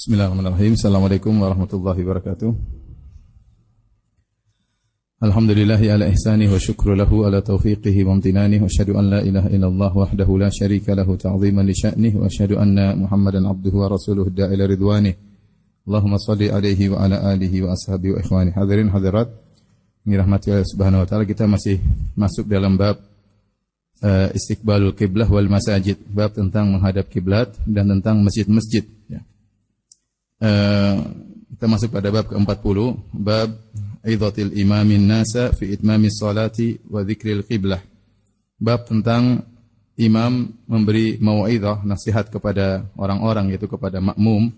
Bismillahirrahmanirrahim. Assalamualaikum warahmatullahi wabarakatuh. Alhamdulillahi ala ihsanihi wa syukru lahu ala taufiqihi wa amtinanihi wa asyhadu an la ilaha illallah wahdahu la syarika lahu ta'ziman li sya'nihi wa asyhadu anna Muhammadan abduhu wa rasuluhu da'ila ridwanihi. Allahumma shalli alaihi wa ala alihi wa ashabihi wa ikhwani. Hadirin hadirat yang dirahmati Allah Subhanahu wa taala, kita masih masuk dalam bab istiqbalul qiblah wal masajid, bab tentang menghadap kiblat dan tentang masjid-masjid. Kita masuk pada bab ke-40, bab idhatil imamin nasa fi itmamis salati wa dzikril qiblah. Bab tentang imam memberi mau'izah, nasihat kepada orang-orang, yaitu kepada makmum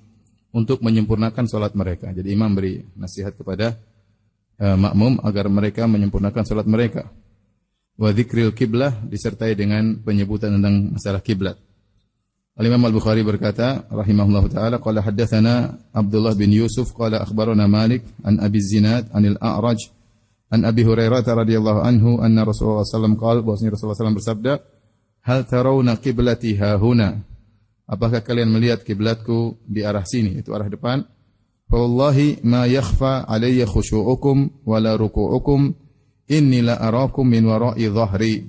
untuk menyempurnakan salat mereka. Jadi imam beri nasihat kepada makmum agar mereka menyempurnakan salat mereka. Wa dzikril qiblah disertai dengan penyebutan tentang masalah kiblat. Al-Imam Al-Bukhari berkata rahimahullahu taala, qala haddatsana Abdullah bin Yusuf qala akhbarana Malik an Abi Zinad anil A'raj an Abi Hurairah radhiyallahu anhu anna Rasulullah sallallahu alaihi wasallam qala, bahwasanya Rasulullah sallallahu bersabda, hal tarawna qiblati hahuna, apakah kalian melihat kiblatku di arah sini, itu arah depan? Fa wallahi ma yakhfa alayya khushu'ukum wala ruku'ukum inni la arakum min wara'i dhahri.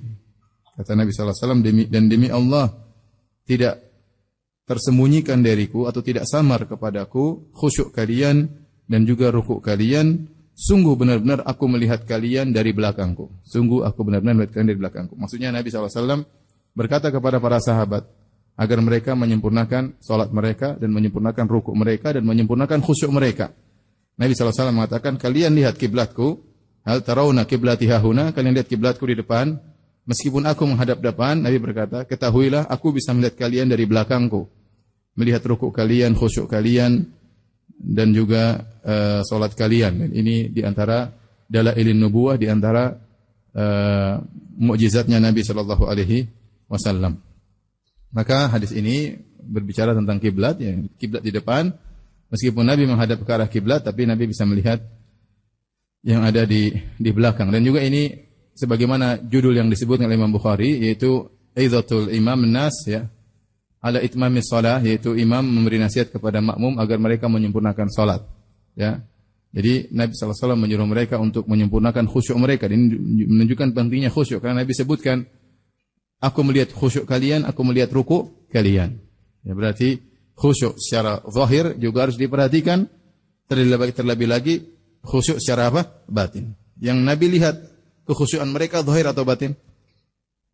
Kata Nabi sallallahu alaihi wasallam, demi Allah tidak tersembunyikan dariku atau tidak samar kepadaku khusyuk kalian dan juga rukuk kalian. Sungguh benar-benar aku melihat kalian dari belakangku. Sungguh aku benar-benar melihat kalian dari belakangku. Maksudnya Nabi SAW berkata kepada para sahabat agar mereka menyempurnakan salat mereka dan menyempurnakan rukuk mereka dan menyempurnakan khusyuk mereka. Nabi SAW mengatakan, kalian lihat kiblatku, hal tarawna kiblati hahuna, kalian lihat kiblatku di depan. Meskipun aku menghadap depan, Nabi berkata, ketahuilah aku bisa melihat kalian dari belakangku. Melihat rukuk kalian, khusyuk kalian, dan juga salat kalian. Dan ini diantara dalailin nubuwah, diantara mukjizatnya Nabi sallallahu alaihi wasallam. Maka hadis ini berbicara tentang kiblat, ya, kiblat di depan. Meskipun Nabi menghadap ke arah kiblat, tapi Nabi bisa melihat yang ada di belakang. Dan juga ini sebagaimana judul yang disebutkan oleh Imam Bukhari, yaitu idhatul imam nas, ya, ala itmamis shalah, yaitu imam memberi nasihat kepada makmum agar mereka menyempurnakan salat, ya. Jadi Nabi sallallahu alaihi wasallam menyuruh mereka untuk menyempurnakan khusyuk mereka. Ini menunjukkan pentingnya khusyuk, karena Nabi sebutkan, aku melihat khusyuk kalian, aku melihat rukuk kalian. Ya, berarti khusyuk secara zahir juga harus diperhatikan, terlebih lagi khusyuk secara apa? Batin. Yang Nabi lihat kekhusyuan mereka zahir atau batin?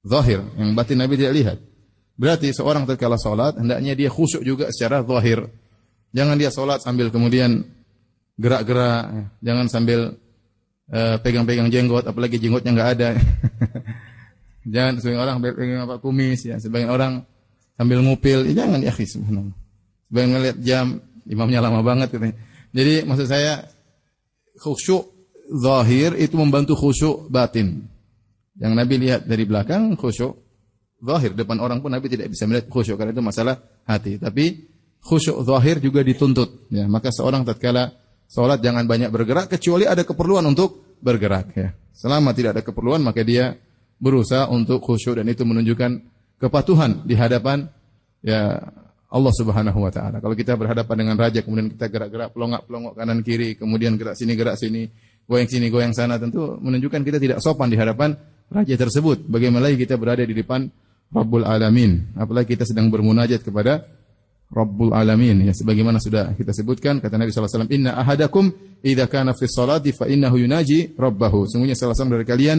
Zahir, yang batin Nabi tidak lihat. Berarti seorang tatkala salat hendaknya dia khusyuk juga secara zahir. Jangan dia salat sambil kemudian gerak-gerak, jangan sambil pegang-pegang jenggot, apalagi jenggotnya enggak ada. Jangan sebagian orang pegang apa kumis, ya, sebagian orang sambil ngupil, ya, jangan, ya akhi, subhanallah. Sebagian ngelihat jam, imamnya lama banget katanya. Jadi maksud saya khusyuk zahir itu membantu khusyuk batin. Yang Nabi lihat dari belakang khusyuk zahir, depan orang pun Nabi tidak bisa melihat khusyuk, karena itu masalah hati. Tapi khusyuk zahir juga dituntut, ya. Maka seorang tatkala salat jangan banyak bergerak kecuali ada keperluan untuk bergerak, ya. Selama tidak ada keperluan maka dia berusaha untuk khusyuk, dan itu menunjukkan kepatuhan di hadapan, ya, Allah Subhanahu wa taala. Kalau kita berhadapan dengan raja kemudian kita gerak-gerak pelongak-pelongok kanan kiri, kemudian gerak sini goyang sini, goyang sana, tentu menunjukkan kita tidak sopan di hadapan raja tersebut. Bagaimana lagi kita berada di depan Rabbul Alamin, apalagi kita sedang bermunajat kepada Rabbul Alamin, ya, sebagaimana sudah kita sebutkan, kata Nabi sallallahu alaihi wasallam, inna ahadakum idza kana fi sholati fa innahu yunaji rabbahu. Sungguhnya salah seorang dari kalian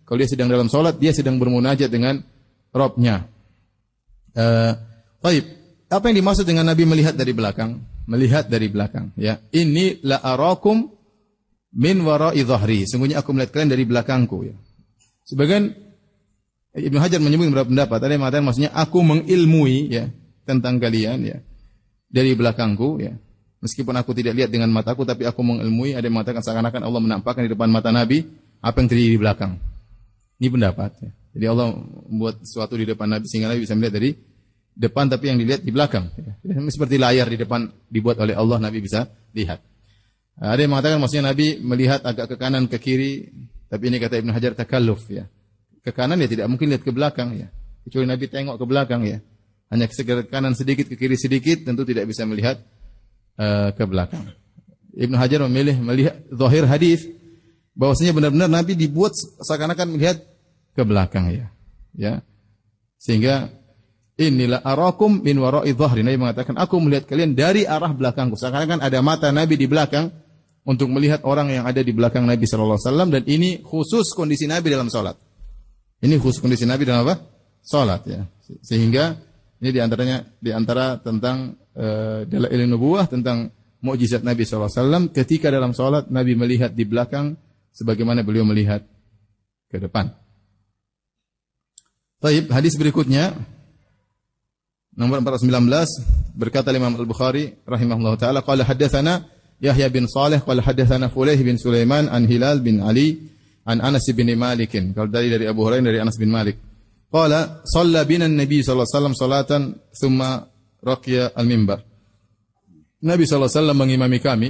kalau dia sedang dalam salat, dia sedang bermunajat dengan Rabbnya. Baik, apa yang dimaksud dengan Nabi melihat dari belakang? Melihat dari belakang, ya. Inni la arakum min wara'i dhahri. Sungguhnya aku melihat kalian dari belakangku, ya. Sebagian Ibnu Hajar menyebut beberapa pendapat. Ada yang mengatakan maksudnya aku mengilmui, ya, tentang kalian, ya, dari belakangku, ya. Meskipun aku tidak lihat dengan mataku, tapi aku mengilmui. Ada yang mengatakan seakan-akan Allah menampakkan di depan mata Nabi apa yang terjadi di belakang. Ini pendapat, ya. Jadi Allah membuat sesuatu di depan Nabi sehingga Nabi bisa melihat dari depan, tapi yang dilihat di belakang, ya. Seperti layar di depan dibuat oleh Allah, Nabi bisa lihat. Ada yang mengatakan maksudnya Nabi melihat agak ke kanan ke kiri, tapi ini kata Ibnu Hajar takalluf, ya. Ke kanan ya tidak mungkin lihat ke belakang, ya. Kecuali Nabi tengok ke belakang, ya. Hanya ke kanan sedikit, ke kiri sedikit, tentu tidak bisa melihat ke belakang. Ibnu Hajar memilih melihat zahir hadis bahwasanya benar-benar Nabi dibuat seakan-akan melihat ke belakang ya. Ya. Sehingga inilah arakum min wara'i dhahri. Nabi mengatakan aku melihat kalian dari arah belakangku. Seakan-akan ada mata Nabi di belakang untuk melihat orang yang ada di belakang Nabi sallallahu alaihi wasallam, dan ini khusus kondisi Nabi dalam salat. Ini khusus kondisi Nabi dalam apa? Salat ya. Sehingga ini di antara tentang dalail nubuwah, tentang mukjizat Nabi sallallahu alaihi wasallam ketika dalam salat Nabi melihat di belakang sebagaimana beliau melihat ke depan. Baik, hadis berikutnya nomor 419 berkata Imam Al-Bukhari rahimahullahu taala qala haddatsana Yahya bin Saleh qala haddatsana Fulaih bin Sulaiman an Hilal bin Ali an Anas bin Malik. Kalau dari Abu Hurairah dari Anas bin Malik. Qala shalla bina an-nabi sallallahu alaihi wasallam salatan thumma raqiya al-mimbar. Nabi sallallahu alaihi wasallam mengimami kami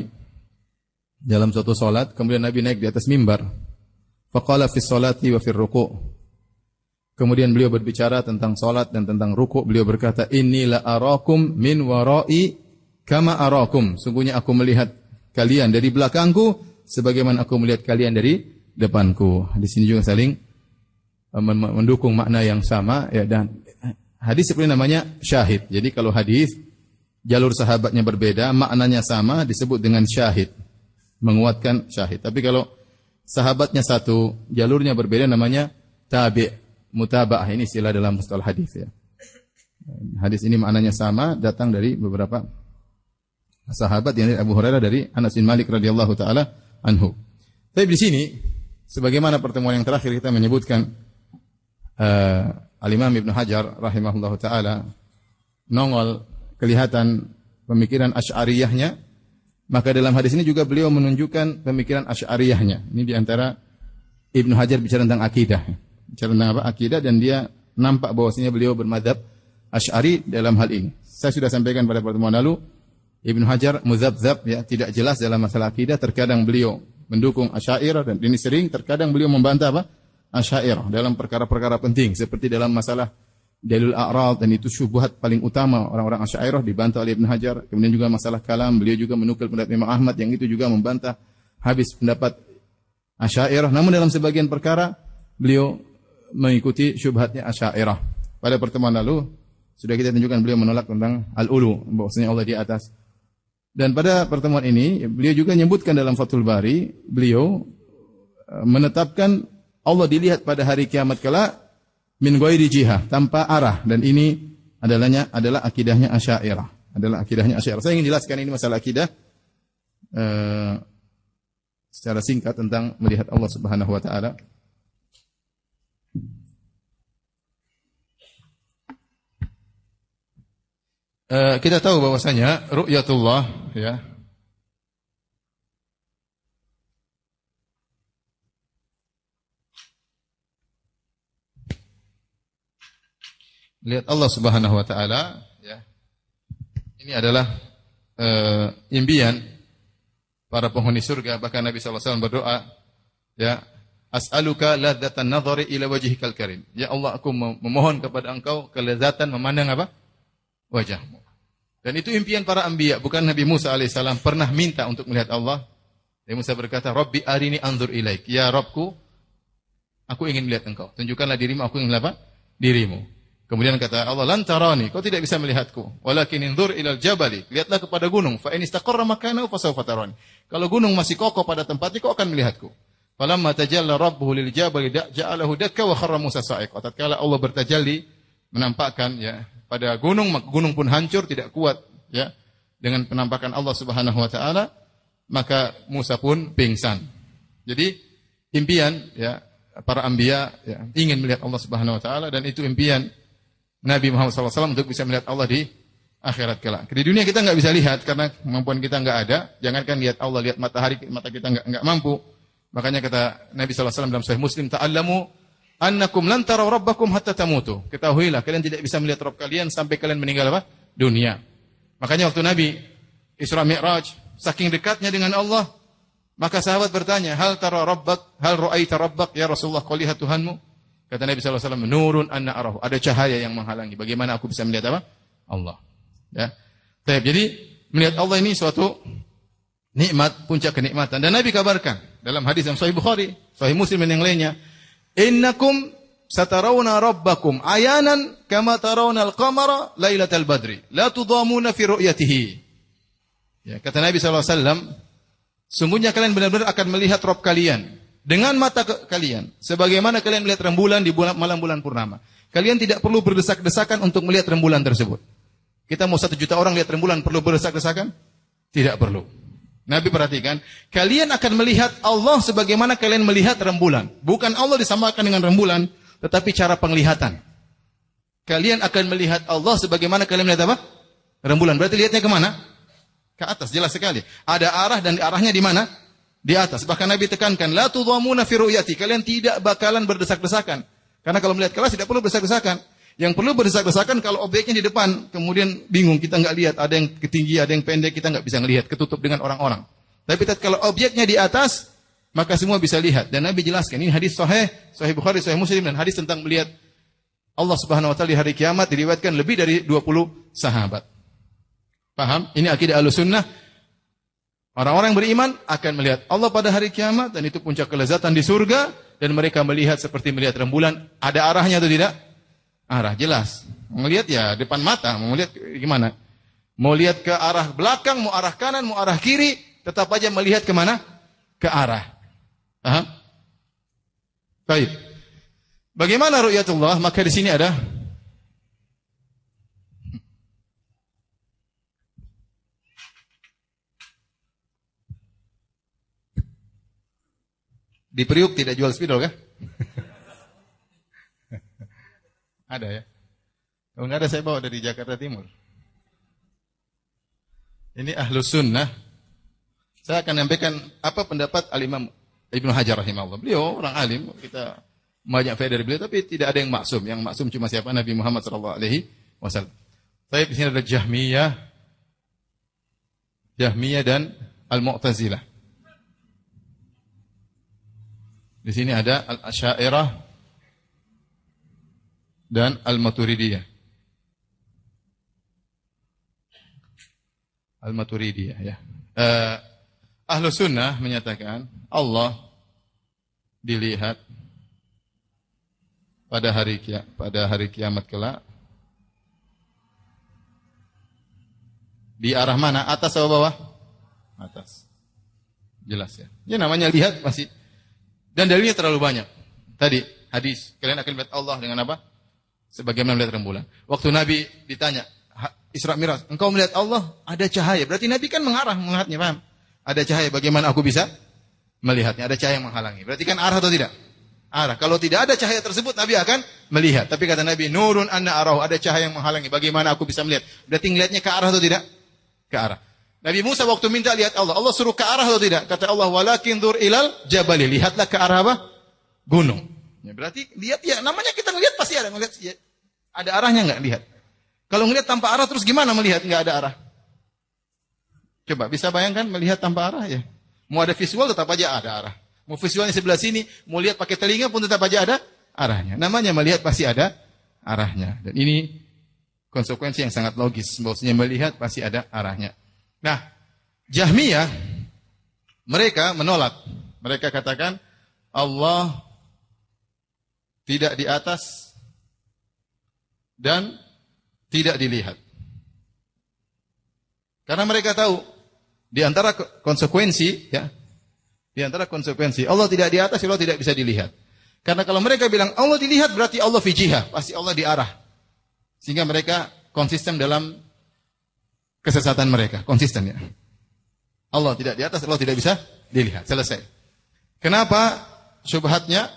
dalam suatu salat, kemudian Nabi naik di atas mimbar. Faqala fi sholati wa fi ruku'. Kemudian beliau berbicara tentang salat dan tentang ruku'. Beliau berkata, "Inni la arakum min wara'i kama arakum." Sungguhnya aku melihat kalian dari belakangku sebagaimana aku melihat kalian dari depanku. Di sini juga saling mendukung makna yang sama ya, dan hadis seperti namanya syahid. Jadi kalau hadis jalur sahabatnya berbeda, maknanya sama, disebut dengan syahid, menguatkan syahid. Tapi kalau sahabatnya satu, jalurnya berbeda, namanya tabi', mutaba'ah. Ini istilah dalam mustalah hadis ya. Hadis ini maknanya sama, datang dari beberapa sahabat, yang dari Abu Hurairah, dari Anas bin Malik radhiyallahu taala anhu. Tapi di sini sebagaimana pertemuan yang terakhir kita menyebutkan Al-Imam Ibnu Hajar rahimahullahu taala nongol kelihatan pemikiran Asy'ariyahnya, maka dalam hadis ini juga beliau menunjukkan pemikiran Asy'ariyahnya. Ini di antara Ibnu Hajar bicara tentang akidah. Bicara tentang apa? Akidah, dan dia nampak bahwasanya beliau bermadzhab Asy'ari dalam hal ini. Saya sudah sampaikan pada pertemuan lalu, Ibnu Hajar muzabzab ya, tidak jelas dalam masalah akidah. Terkadang beliau mendukung Asy'ariyah, dan ini sering, terkadang beliau membantah apa? Asy'ariyah dalam perkara-perkara penting seperti dalam masalah dalil a'rad, dan itu syubhat paling utama orang-orang Asy'ariyah, dibantah oleh Ibnu Hajar. Kemudian juga masalah kalam, beliau juga menukil pendapat Imam Ahmad yang itu juga membantah habis pendapat Asy'ariyah. Namun dalam sebagian perkara beliau mengikuti syubhatnya Asy'ariyah. Pada pertemuan lalu sudah kita tunjukkan beliau menolak tentang al-ulu, bahwasanya Allah di atas. Dan pada pertemuan ini beliau juga menyebutkan dalam Fathul Bari, beliau menetapkan Allah dilihat pada hari kiamat kala min ghairi jihah, tanpa arah, dan ini adalah akidahnya Asy'ariyah. Saya ingin jelaskan ini masalah akidah secara singkat tentang melihat Allah Subhanahu wa taala. Kita tahu bahwasanya ru'yatullah ya, lihat Allah Subhanahu wa taala ya, ini adalah impian para penghuni surga. Bahkan Nabi sallallahu alaihi wasallam berdoa ya, as'aluka ladzatan nadhari ila wajhikal karim. Ya Allah, aku memohon kepada Engkau kelezatan memandang apa? Wajahmu. Dan itu impian para anbiya. Bukan Nabi Musa alaihissalam pernah minta untuk melihat Allah. Nabi Musa berkata, Rabbi arini anzur ilaik. Ya Rabbku, aku ingin melihat Engkau. Tunjukkanlah dirimu, aku ingin melihat apa? Dirimu. Kemudian kata Allah, lan tarani, kau tidak bisa melihatku. Walakin inzur ilal jabali. Lihatlah kepada gunung. Fa in istaqarra makanahu fasawfa tarani. Kalau gunung masih kokoh pada tempatnya, kau akan melihatku. Falamma tajalla rabbuhu lil jabali ja'alahu dakka wa kharra Musa sa'iqa. Tatkala Allah bertajalli, menampakkan ya pada gunung, maka gunung pun hancur, tidak kuat ya dengan penampakan Allah Subhanahu wa taala, maka Musa pun pingsan. Jadi impian ya para anbiya ya, ingin melihat Allah Subhanahu wa taala, dan itu impian Nabi Muhammad SAW untuk bisa melihat Allah di akhirat kelak. Di dunia kita enggak bisa lihat karena kemampuan kita enggak ada. Jangankan lihat Allah, lihat matahari, mata kita enggak mampu. Makanya kata Nabi SAW dalam Sahih Muslim, ta'allamu annakum lan taraw rabbakum hatta tamutu. Ketahuilah kalian tidak bisa melihat Rabb kalian sampai kalian meninggal apa? Dunia. Makanya waktu Nabi Isra Mi'raj, saking dekatnya dengan Allah, maka sahabat bertanya, hal tara rabbak, hal ra'aita rabbak ya Rasulullah, kau lihat Tuhanmu? Kata Nabi SAW, nurun anna arahu, ada cahaya yang menghalangi. Bagaimana aku bisa melihat apa? Allah. Ya. Jadi Melihat Allah ini suatu nikmat, puncak kenikmatan. Dan Nabi kabarkan dalam hadis yang Sahih Bukhari, Sahih Muslim dan yang lainnya, "Innakum satarawna rabbakum ayanan kama tarawna al-qamara lailatal badri, la tudamuna fi ru'yatihi." Ya, kata Nabi SAW, sungguhnya kalian benar-benar akan melihat Rabb kalian dengan mata kalian, sebagaimana kalian melihat rembulan di malam bulan purnama. Kalian tidak perlu berdesak-desakan untuk melihat rembulan tersebut. Kita mau 1 juta orang lihat rembulan, perlu berdesak-desakan? Tidak perlu. Nabi perhatikan, kalian akan melihat Allah sebagaimana kalian melihat rembulan. Bukan Allah disamakan dengan rembulan, tetapi cara penglihatan. Kalian akan melihat Allah sebagaimana kalian melihat apa? Rembulan. Berarti lihatnya kemana? Ke atas, jelas sekali. Ada arah dan arahnya di mana? Di atas. Bahkan Nabi tekankan, la tudhamuna fi ru'yati. Kalian tidak bakalan berdesak-desakan. Karena kalau melihat kelas tidak perlu berdesak-desakan. Yang perlu berdesak-desakan kalau objeknya di depan, kemudian bingung, kita nggak lihat, ada yang ketinggi, ada yang pendek, kita nggak bisa ngelihat, ketutup dengan orang-orang. Tapi kalau objeknya di atas, maka semua bisa lihat. Dan Nabi jelaskan, ini hadis sahih, Sahih Bukhari, Sahih Muslim, dan hadis tentang melihat Allah Subhanahu Wa Taala di hari kiamat diriwayatkan lebih dari 20 sahabat. Paham? Ini akidah Ahlussunnah. Orang-orang yang beriman akan melihat Allah pada hari kiamat, dan itu puncak kelezatan di surga, dan mereka melihat seperti melihat rembulan. Ada arahnya atau tidak? Arah, jelas. Melihat ya depan mata, mau lihat gimana? Mau lihat ke arah belakang, mau arah kanan, mau arah kiri, tetap aja melihat kemana? Ke arah. Paham? Baik. Bagaimana ru'yatullah? Maka di sini ada di Priuk tidak jual spidol kah? Ada ya? Kalau nggak ada saya bawa dari Jakarta Timur. Ini Ahlussunnah. Saya akan menyampaikan apa pendapat Al-Imam Ibnu Hajar rahimahullah. Beliau orang alim, kita banyak faedah dari beliau, tapi tidak ada yang maksum. Yang maksum cuma siapa? Nabi Muhammad sallallahu alaihi wasallam. Saya di sini ada Jahmiyah dan Al-Mu'tazilah. Di sini ada Al-Asy'ariyah dan Al-Maturidiyah. Al-Maturidiyah ya. Ahlussunnah menyatakan Allah dilihat pada hari kiamat kelak. Di arah mana? Atas atau bawah? Atas. Jelas ya. Ya namanya lihat masih. Dan dalilnya terlalu banyak. Tadi hadis, kalian akan melihat Allah dengan apa? Sebagaimana melihat rembulan. Waktu Nabi ditanya, Isra Mi'raj, engkau melihat Allah, ada cahaya. Berarti Nabi kan melihatnya, paham? Ada cahaya, bagaimana aku bisa melihatnya? Ada cahaya yang menghalangi. Berarti kan arah atau tidak? Arah. Kalau tidak ada cahaya tersebut, Nabi akan melihat. Tapi kata Nabi, nurun anna arahu, ada cahaya yang menghalangi. Bagaimana aku bisa melihat? Berarti ngelihatnya ke arah atau tidak? Ke arah. Nabi Musa waktu minta lihat Allah, Allah suruh ke arah atau tidak? Kata Allah, walakin dur ilal jabali. Lihatlah ke arah apa? Gunung. Ya, berarti lihat ya, namanya kita ngelihat pasti ada ngelihat ya. Ada arahnya enggak lihat? Kalau ngelihat tanpa arah terus gimana melihat enggak ada arah? Coba bisa bayangkan melihat tanpa arah ya. Mau ada visual tetap aja ada arah. Mau visualnya sebelah sini, mau lihat pakai telinga pun tetap aja ada arahnya. Namanya melihat pasti ada arahnya. Dan ini konsekuensi yang sangat logis. Bahwasanya melihat pasti ada arahnya. Nah, Jahmiyah mereka menolak. Mereka katakan Allah tidak di atas dan tidak dilihat. Karena mereka tahu di antara konsekuensi ya, di antara konsekuensi Allah tidak di atas, Allah tidak bisa dilihat. Karena kalau mereka bilang Allah dilihat berarti Allah fi jihah, pasti Allah di arah. Sehingga mereka konsisten dalam kesesatan mereka, konsisten ya. Allah tidak di atas, Allah tidak bisa dilihat. Selesai. Kenapa syubhatnya?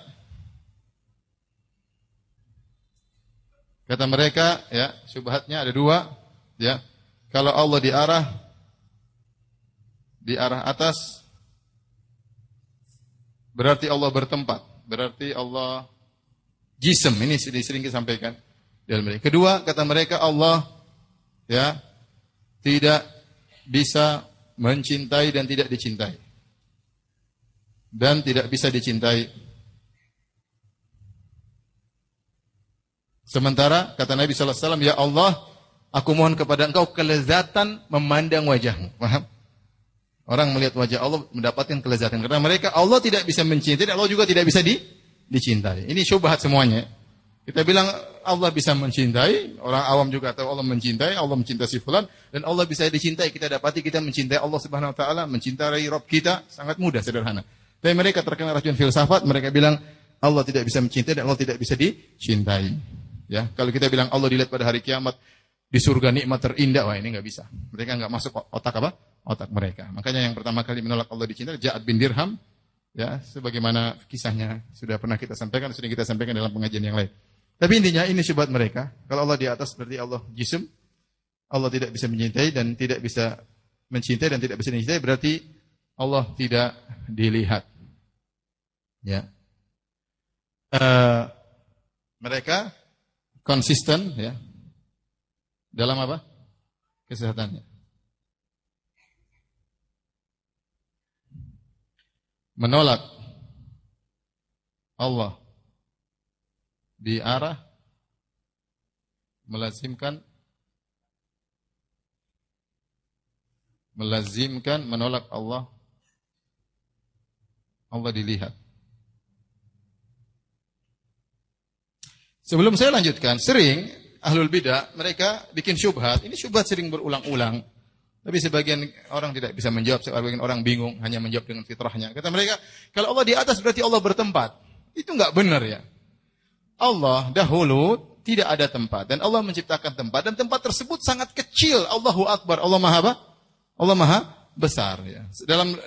Kata mereka, ya, syubhatnya ada dua, ya. Kalau Allah di arah atas, berarti Allah bertempat, berarti Allah jism. Ini sering disampaikan dalam mereka. Kedua, kata mereka Allah, ya, tidak bisa mencintai dan tidak dicintai, dan tidak bisa dicintai. Sementara kata Nabi sallallahu alaihi wasallam, ya Allah, Aku mohon kepada engkau kelezatan memandang wajahmu. Paham? Orang melihat wajah Allah mendapatkan kelezatan. Karena mereka Allah tidak bisa mencintai, Allah juga tidak bisa dicintai. Ini syubhat semuanya. Kita bilang Allah bisa mencintai, orang awam juga tahu Allah mencintai si fulan, dan Allah bisa dicintai. Kita dapati kita mencintai Allah Subhanahu wa taala, mencintai Rabb kita, sangat mudah, sederhana. Tapi mereka terkena racun filsafat, mereka bilang Allah tidak bisa mencintai dan Allah tidak bisa dicintai. Ya, kalau kita bilang Allah dilihat pada hari kiamat di surga nikmat terindah, wah ini enggak bisa. Mereka enggak masuk otak apa? Otak mereka. Makanya yang pertama kali menolak Allah dicintai Ja'ad bin Dirham, ya, sebagaimana kisahnya sudah pernah kita sampaikan, sudah kita sampaikan dalam pengajian yang lain. Tapi intinya ini syubhat mereka. Kalau Allah di atas berarti Allah jism. Allah tidak bisa mencintai dan tidak bisa mencintai dan tidak bisa dicintai berarti Allah tidak dilihat. Ya. Mereka konsisten ya dalam apa? Kesehatannya. Menolak Allah di arah melazimkan menolak Allah dilihat. Sebelum saya lanjutkan, sering ahlul bidah mereka bikin syubhat. Ini syubhat sering berulang-ulang. Tapi sebagian orang tidak bisa menjawab, sebagian orang bingung hanya menjawab dengan fitrahnya. Kata mereka, kalau Allah di atas berarti Allah bertempat. Itu enggak benar ya. Allah dahulu tidak ada tempat dan Allah menciptakan tempat dan tempat tersebut sangat kecil. Allahu Akbar. Allah Maha apa? Allah Maha besar ya.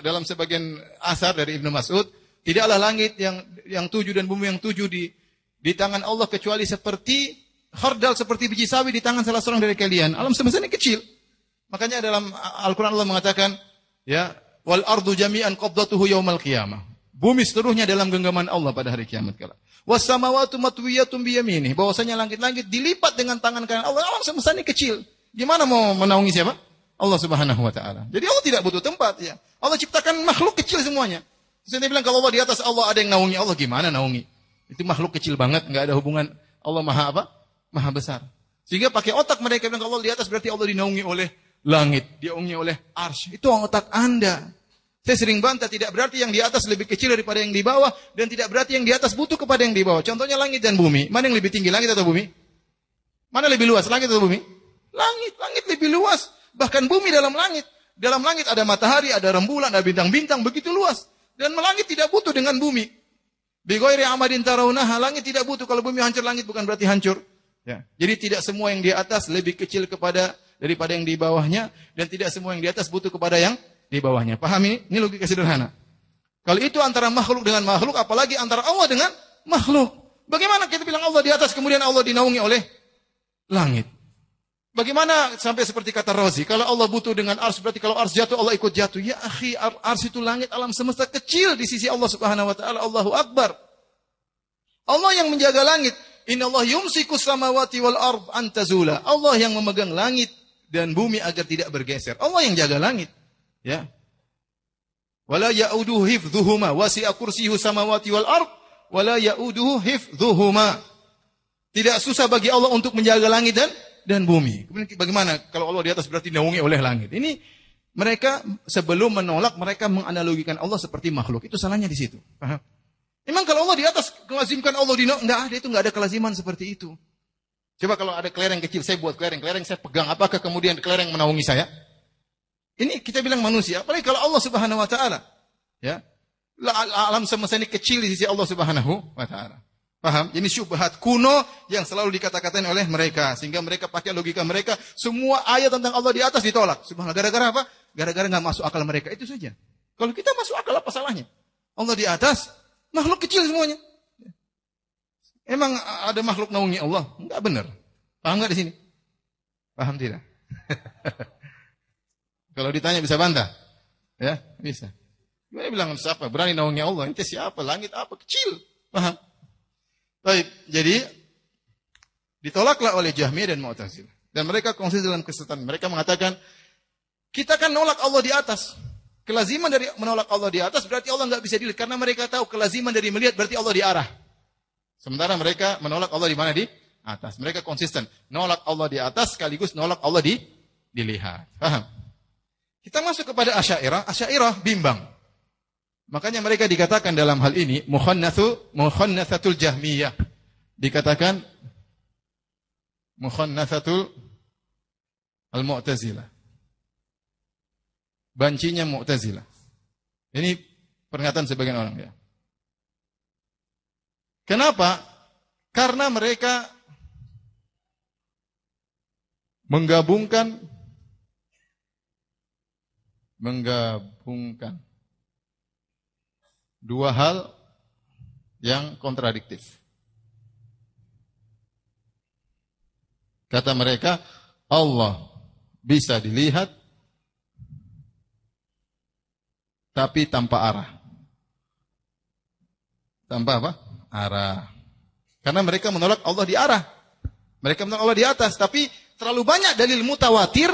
Dalam sebagian asar dari Ibnu Mas'ud, tidaklah langit yang 7 dan bumi yang 7 di tangan Allah kecuali seperti khardal, seperti biji sawi di tangan salah seorang dari kalian. Alam semesta ini kecil. Makanya dalam Al-Qur'an Allah mengatakan ya, wal ardu jami'an qabdatuhu yaumal qiyamah. Bumi seluruhnya dalam genggaman Allah pada hari kiamat kala. Was samawati matwiyatun bi yaminih. Bahwasanya langit-langit dilipat dengan tangan kanan Allah. Alam semesta ini kecil. Gimana mau menaungi siapa? Allah Subhanahu wa taala. Jadi Allah tidak butuh tempat ya. Allah ciptakan makhluk kecil semuanya. Terus dia bilang kalau Allah di atas Allah ada yang naungi Allah, gimana naungi? Itu makhluk kecil banget, enggak ada hubungan. Allah Maha apa? Maha besar. Sehingga pakai otak mereka bilang kalau Allah di atas berarti Allah dinaungi oleh langit, dinaungi oleh arsy. Itu otak Anda. Saya sering bantah, tidak berarti yang di atas lebih kecil daripada yang di bawah, dan tidak berarti yang di atas butuh kepada yang di bawah. Contohnya langit dan bumi. Mana yang lebih tinggi, langit atau bumi? Mana lebih luas, langit atau bumi? Langit, langit lebih luas. Bahkan bumi dalam langit. Dalam langit ada matahari, ada rembulan, ada bintang-bintang, begitu luas. Dan langit tidak butuh dengan bumi. Bi ghairi amadin tarawunaha, langit tidak butuh. Kalau bumi hancur, langit bukan berarti hancur. Ya. Jadi tidak semua yang di atas lebih kecil daripada yang di bawahnya, dan tidak semua yang di atas butuh kepada yang di bawahnya. Paham ini? Ini logika sederhana. Kalau itu antara makhluk dengan makhluk, apalagi antara Allah dengan makhluk. Bagaimana kita bilang Allah di atas, kemudian Allah dinaungi oleh langit? Bagaimana sampai seperti kata Razi, kalau Allah butuh dengan ars, berarti kalau ars jatuh, Allah ikut jatuh. Ya akhi, ars itu langit, alam semesta kecil di sisi Allah Subhanahu wa ta'ala. Allahu Akbar. Allah yang menjaga langit. Inna Allah yumsikus samawati wal ard antazula. Allah yang memegang langit dan bumi agar tidak bergeser. Allah yang jaga langit. Ya. Wala ya'uduhu hifdhuhuma wasi'a kursiyuhu samawati wal ard wala ya'uduhu hifdhuhuma. Tidak susah bagi Allah untuk menjaga langit dan bumi. Kemudian bagaimana kalau Allah di atas berarti dinaungi oleh langit? Ini mereka sebelum menolak mereka menganalogikan Allah seperti makhluk. Itu salahnya di situ. Paham? Memang kalau Allah di atas kelazimkan Allah enggak ada, itu enggak ada kelaziman seperti itu. Coba kalau ada kelereng kecil, saya buat kelereng saya pegang, apakah kemudian kelereng menaungi saya? Ini kita bilang manusia, apalagi kalau Allah Subhanahu wa taala. Ya. Alam semesta ini kecil di sisi Allah Subhanahu wa taala. Paham? Ini syubhat kuno yang selalu dikata-katain oleh mereka, sehingga mereka pakai logika mereka, semua ayat tentang Allah di atas ditolak. Subhanallah, gara-gara apa? Gara-gara enggak masuk akal mereka, itu saja. Kalau kita masuk akal apa salahnya? Allah di atas, makhluk kecil semuanya. Emang ada makhluk naungi Allah? Enggak benar. Paham enggak di sini? Paham tidak? Kalau ditanya bisa bantah? Ya, bisa. Gimana bilang siapa? Berani naungi Allah? Ente siapa? Langit apa? Kecil. Paham? Baik, jadi ditolaklah oleh Jahmiyah dan Mu'tazilah. Dan mereka kongsi dalam kesesatan. Mereka mengatakan, kita kan nolak Allah di atas. Kelaziman dari menolak Allah di atas berarti Allah enggak bisa dilihat. Karena mereka tahu kelaziman dari melihat berarti Allah di arah. Sementara mereka menolak Allah di mana? Di atas. Mereka konsisten. Nolak Allah di atas sekaligus nolak Allah dilihat. Paham? Kita masuk kepada Asy'ariyah. Asy'ariyah bimbang. Makanya mereka dikatakan dalam hal ini mukhannatsatul Jahmiyah. Dikatakan mukhannatsatul al-Mu'tazilah. Bancinya Mu'tazilah. Ini pernyataan sebagian orang ya. Kenapa? Karena mereka menggabungkan dua hal yang kontradiktif. Kata mereka, Allah bisa dilihat tapi tanpa arah. Tanpa apa? Arah. Karena mereka menolak Allah di arah. Mereka menolak Allah di atas, tapi terlalu banyak dalil mutawatir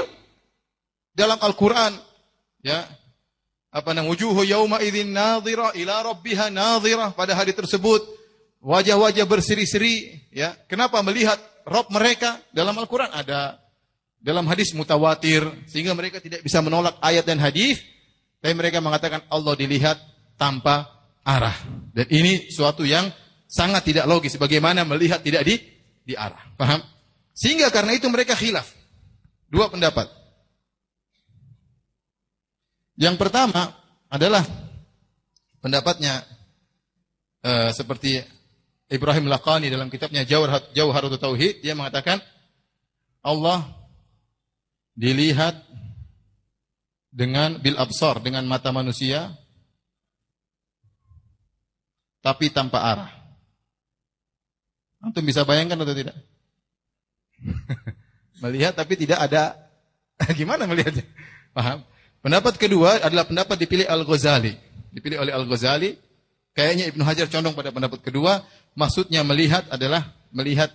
dalam Al-Qur'an. Ya. Apa namanya? Wujuhu yauma idzin nadhirah ila rabbiha nadhirah. Pada hari tersebut wajah-wajah berseri-seri, ya. Kenapa melihat Rabb mereka? Dalam Al-Qur'an ada, dalam hadis mutawatir, sehingga mereka tidak bisa menolak ayat dan hadis, tapi mereka mengatakan Allah dilihat tanpa arah. Dan ini suatu yang sangat tidak logis, bagaimana melihat tidak di arah. Paham? Sehingga karena itu mereka khilaf. Dua pendapat. Yang pertama adalah pendapatnya seperti Ibrahim Laqani dalam kitabnya Jawharut Tauhid, dia mengatakan Allah dilihat dengan bil absar, dengan mata manusia, tapi tanpa arah. Antum bisa bayangkan atau tidak? Melihat tapi tidak ada, gimana melihatnya? Paham? Pendapat kedua adalah pendapat dipilih Al-Ghazali. Dipilih oleh Al-Ghazali. Kayaknya Ibnu Hajar condong pada pendapat kedua. Maksudnya melihat adalah melihat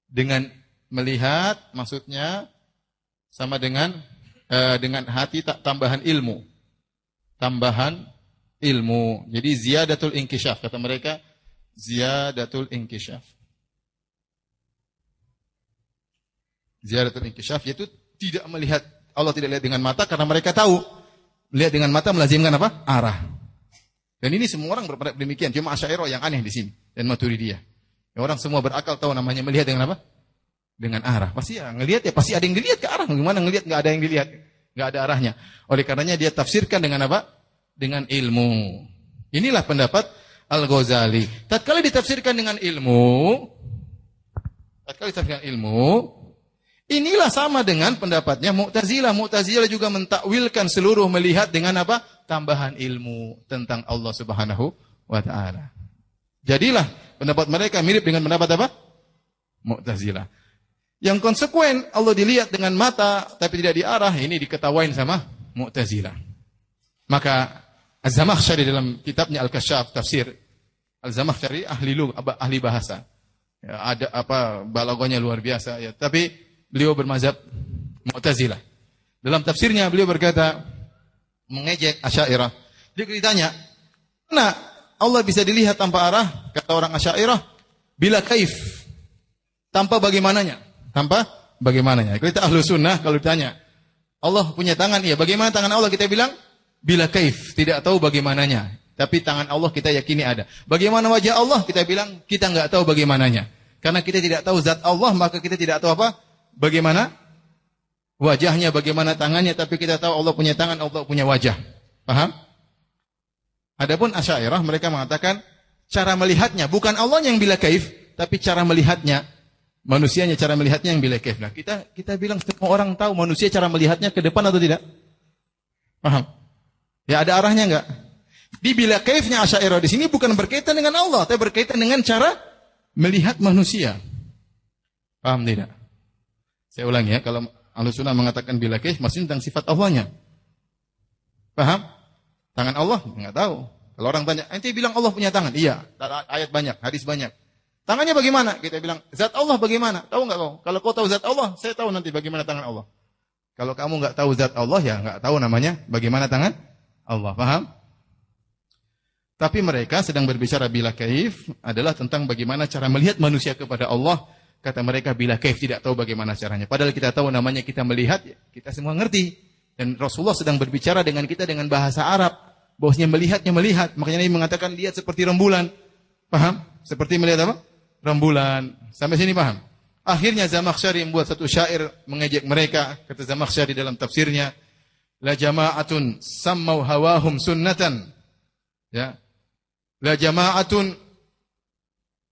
dengan melihat, maksudnya sama dengan hati tambahan ilmu. Tambahan ilmu. Jadi ziyadatul inkishaf. Kata mereka, ziyadatul inkishaf. Ziyadatul inkishaf yaitu tidak melihat, Allah tidak lihat dengan mata karena mereka tahu lihat dengan mata melazimkan apa? Arah. Dan ini semua orang berpendapat demikian. Cuma Asy'ariyah yang aneh di sini dan Maturidiyah. Ya, orang semua berakal tahu namanya melihat dengan apa? Dengan arah. Pasti ya ngelihat ya pasti ada yang dilihat ke arah. Gimana ngelihat enggak ada yang dilihat? Enggak ada arahnya. Oleh karenanya dia tafsirkan dengan apa? Dengan ilmu. Inilah pendapat Al-Ghazali. Tatkala ditafsirkan dengan ilmu, inilah sama dengan pendapatnya Mu'tazilah. Mu'tazilah juga mentakwilkan seluruh melihat dengan apa? Tambahan ilmu tentang Allah Subhanahu wa taala. Jadilah pendapat mereka mirip dengan pendapat apa? Mu'tazilah. Yang konsekuen Allah dilihat dengan mata tapi tidak diarah, ini diketawain sama Mu'tazilah. Maka Az-Zamakhsyari dalam kitabnya Al-Kasyaf tafsir, Al-Zamakhsyari ahli bahasa. Ya, ada apa balaghahnya luar biasa ya, tapi beliau bermazhab Mu'tazilah. Dalam tafsirnya beliau berkata, mengejek Asy'ariyah. Dia ditanya, "Nah, Allah bisa dilihat tanpa arah?" Kata orang Asy'ariyah, "Bila kaif?" Tanpa bagaimananya? Tanpa bagaimananya? Kita ahlu sunnah kalau ditanya, Allah punya tangan, iya. Bagaimana tangan Allah? Kita bilang, bila kaif, tidak tahu bagaimananya. Tapi tangan Allah kita yakini ada. Bagaimana wajah Allah? Kita bilang, kita enggak tahu bagaimananya. Karena kita tidak tahu zat Allah, maka kita tidak tahu apa? Bagaimana wajahnya, bagaimana tangannya, tapi kita tahu Allah punya tangan, Allah punya wajah. Paham? Adapun Asy'ariyah mereka mengatakan cara melihatnya bukan Allah yang bila kaif, tapi cara melihatnya, manusianya cara melihatnya yang bila kaif. Nah, kita bilang semua orang tahu manusia cara melihatnya ke depan atau tidak? Paham? Ya ada arahnya enggak? Di bila kaifnya Asy'ariyah di sini bukan berkaitan dengan Allah, tapi berkaitan dengan cara melihat manusia. Paham tidak? Saya ulangi ya, kalau Ahlussunnah mengatakan bila kaif, maksudnya tentang sifat Allahnya. Paham? Tangan Allah? Enggak tahu. Kalau orang tanya, ente bilang Allah punya tangan? Iya, ayat banyak, hadis banyak. Tangannya bagaimana? Kita bilang, zat Allah bagaimana? Tahu enggak kau? Kalau kau tahu zat Allah, saya tahu nanti bagaimana tangan Allah. Kalau kamu enggak tahu zat Allah, ya enggak tahu namanya bagaimana tangan Allah. Paham? Tapi mereka sedang berbicara bila kaif adalah tentang bagaimana cara melihat manusia kepada Allah Kata mereka, bila kaif, tidak tahu bagaimana caranya. Padahal kita tahu namanya kita melihat, ya, kita semua ngerti. Dan Rasulullah sedang berbicara dengan kita dengan bahasa Arab. Bahwasanya melihatnya melihat. Makanya Nabi mengatakan lihat seperti rembulan. Paham? Seperti melihat apa? Rembulan. Sampai sini paham? Akhirnya Zamakhsyari membuat satu syair mengejek mereka. Kata Zamakhsyari dalam tafsirnya, la jama'atun sammau hawahum sunnatan. Ya. La jama'atun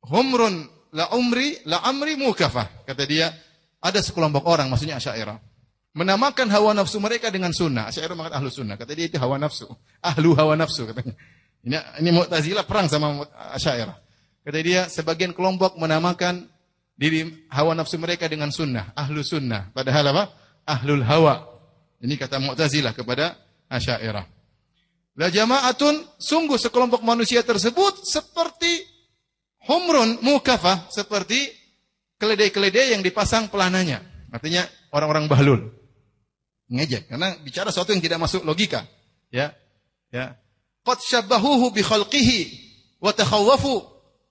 humrun la amri mukafah. Kata dia, ada sekelompok orang, maksudnya Asy'ariyah, menamakan hawa nafsu mereka dengan sunnah. Asy'ariyah mengatakan ahlu sunnah. Kata dia itu hawa nafsu. Ahlu hawa nafsu katanya. Ini Mu'tazilah perang sama Asy'ariyah. Kata dia, sebagian kelompok menamakan diri hawa nafsu mereka dengan sunnah, ahlu sunnah. Padahal apa? Ahlul hawa. Ini kata Mu'tazilah kepada Asy'ariyah. La jama'atun, sungguh sekelompok manusia tersebut seperti humrun mukafah, seperti keledai-keledai yang dipasang pelananya. Artinya orang-orang bahlul. Ngejek karena bicara sesuatu yang tidak masuk logika. Ya. Ya. Qad syabbahuhu bi khalqihi wa takhawwafu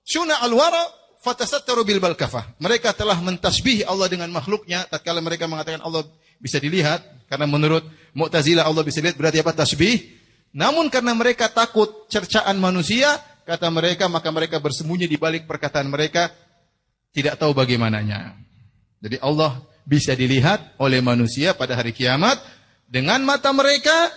syuna al-wara fatasattaru bil balkafah. Mereka telah mentasbih Allah dengan makhluknya tatkala mereka mengatakan Allah bisa dilihat, karena menurut Mu'tazilah Allah bisa dilihat berarti apa? Tasbih. Namun karena mereka takut cercaan manusia, kata mereka, maka mereka bersembunyi di balik perkataan mereka, tidak tahu bagaimananya. Jadi Allah bisa dilihat oleh manusia pada hari kiamat dengan mata mereka,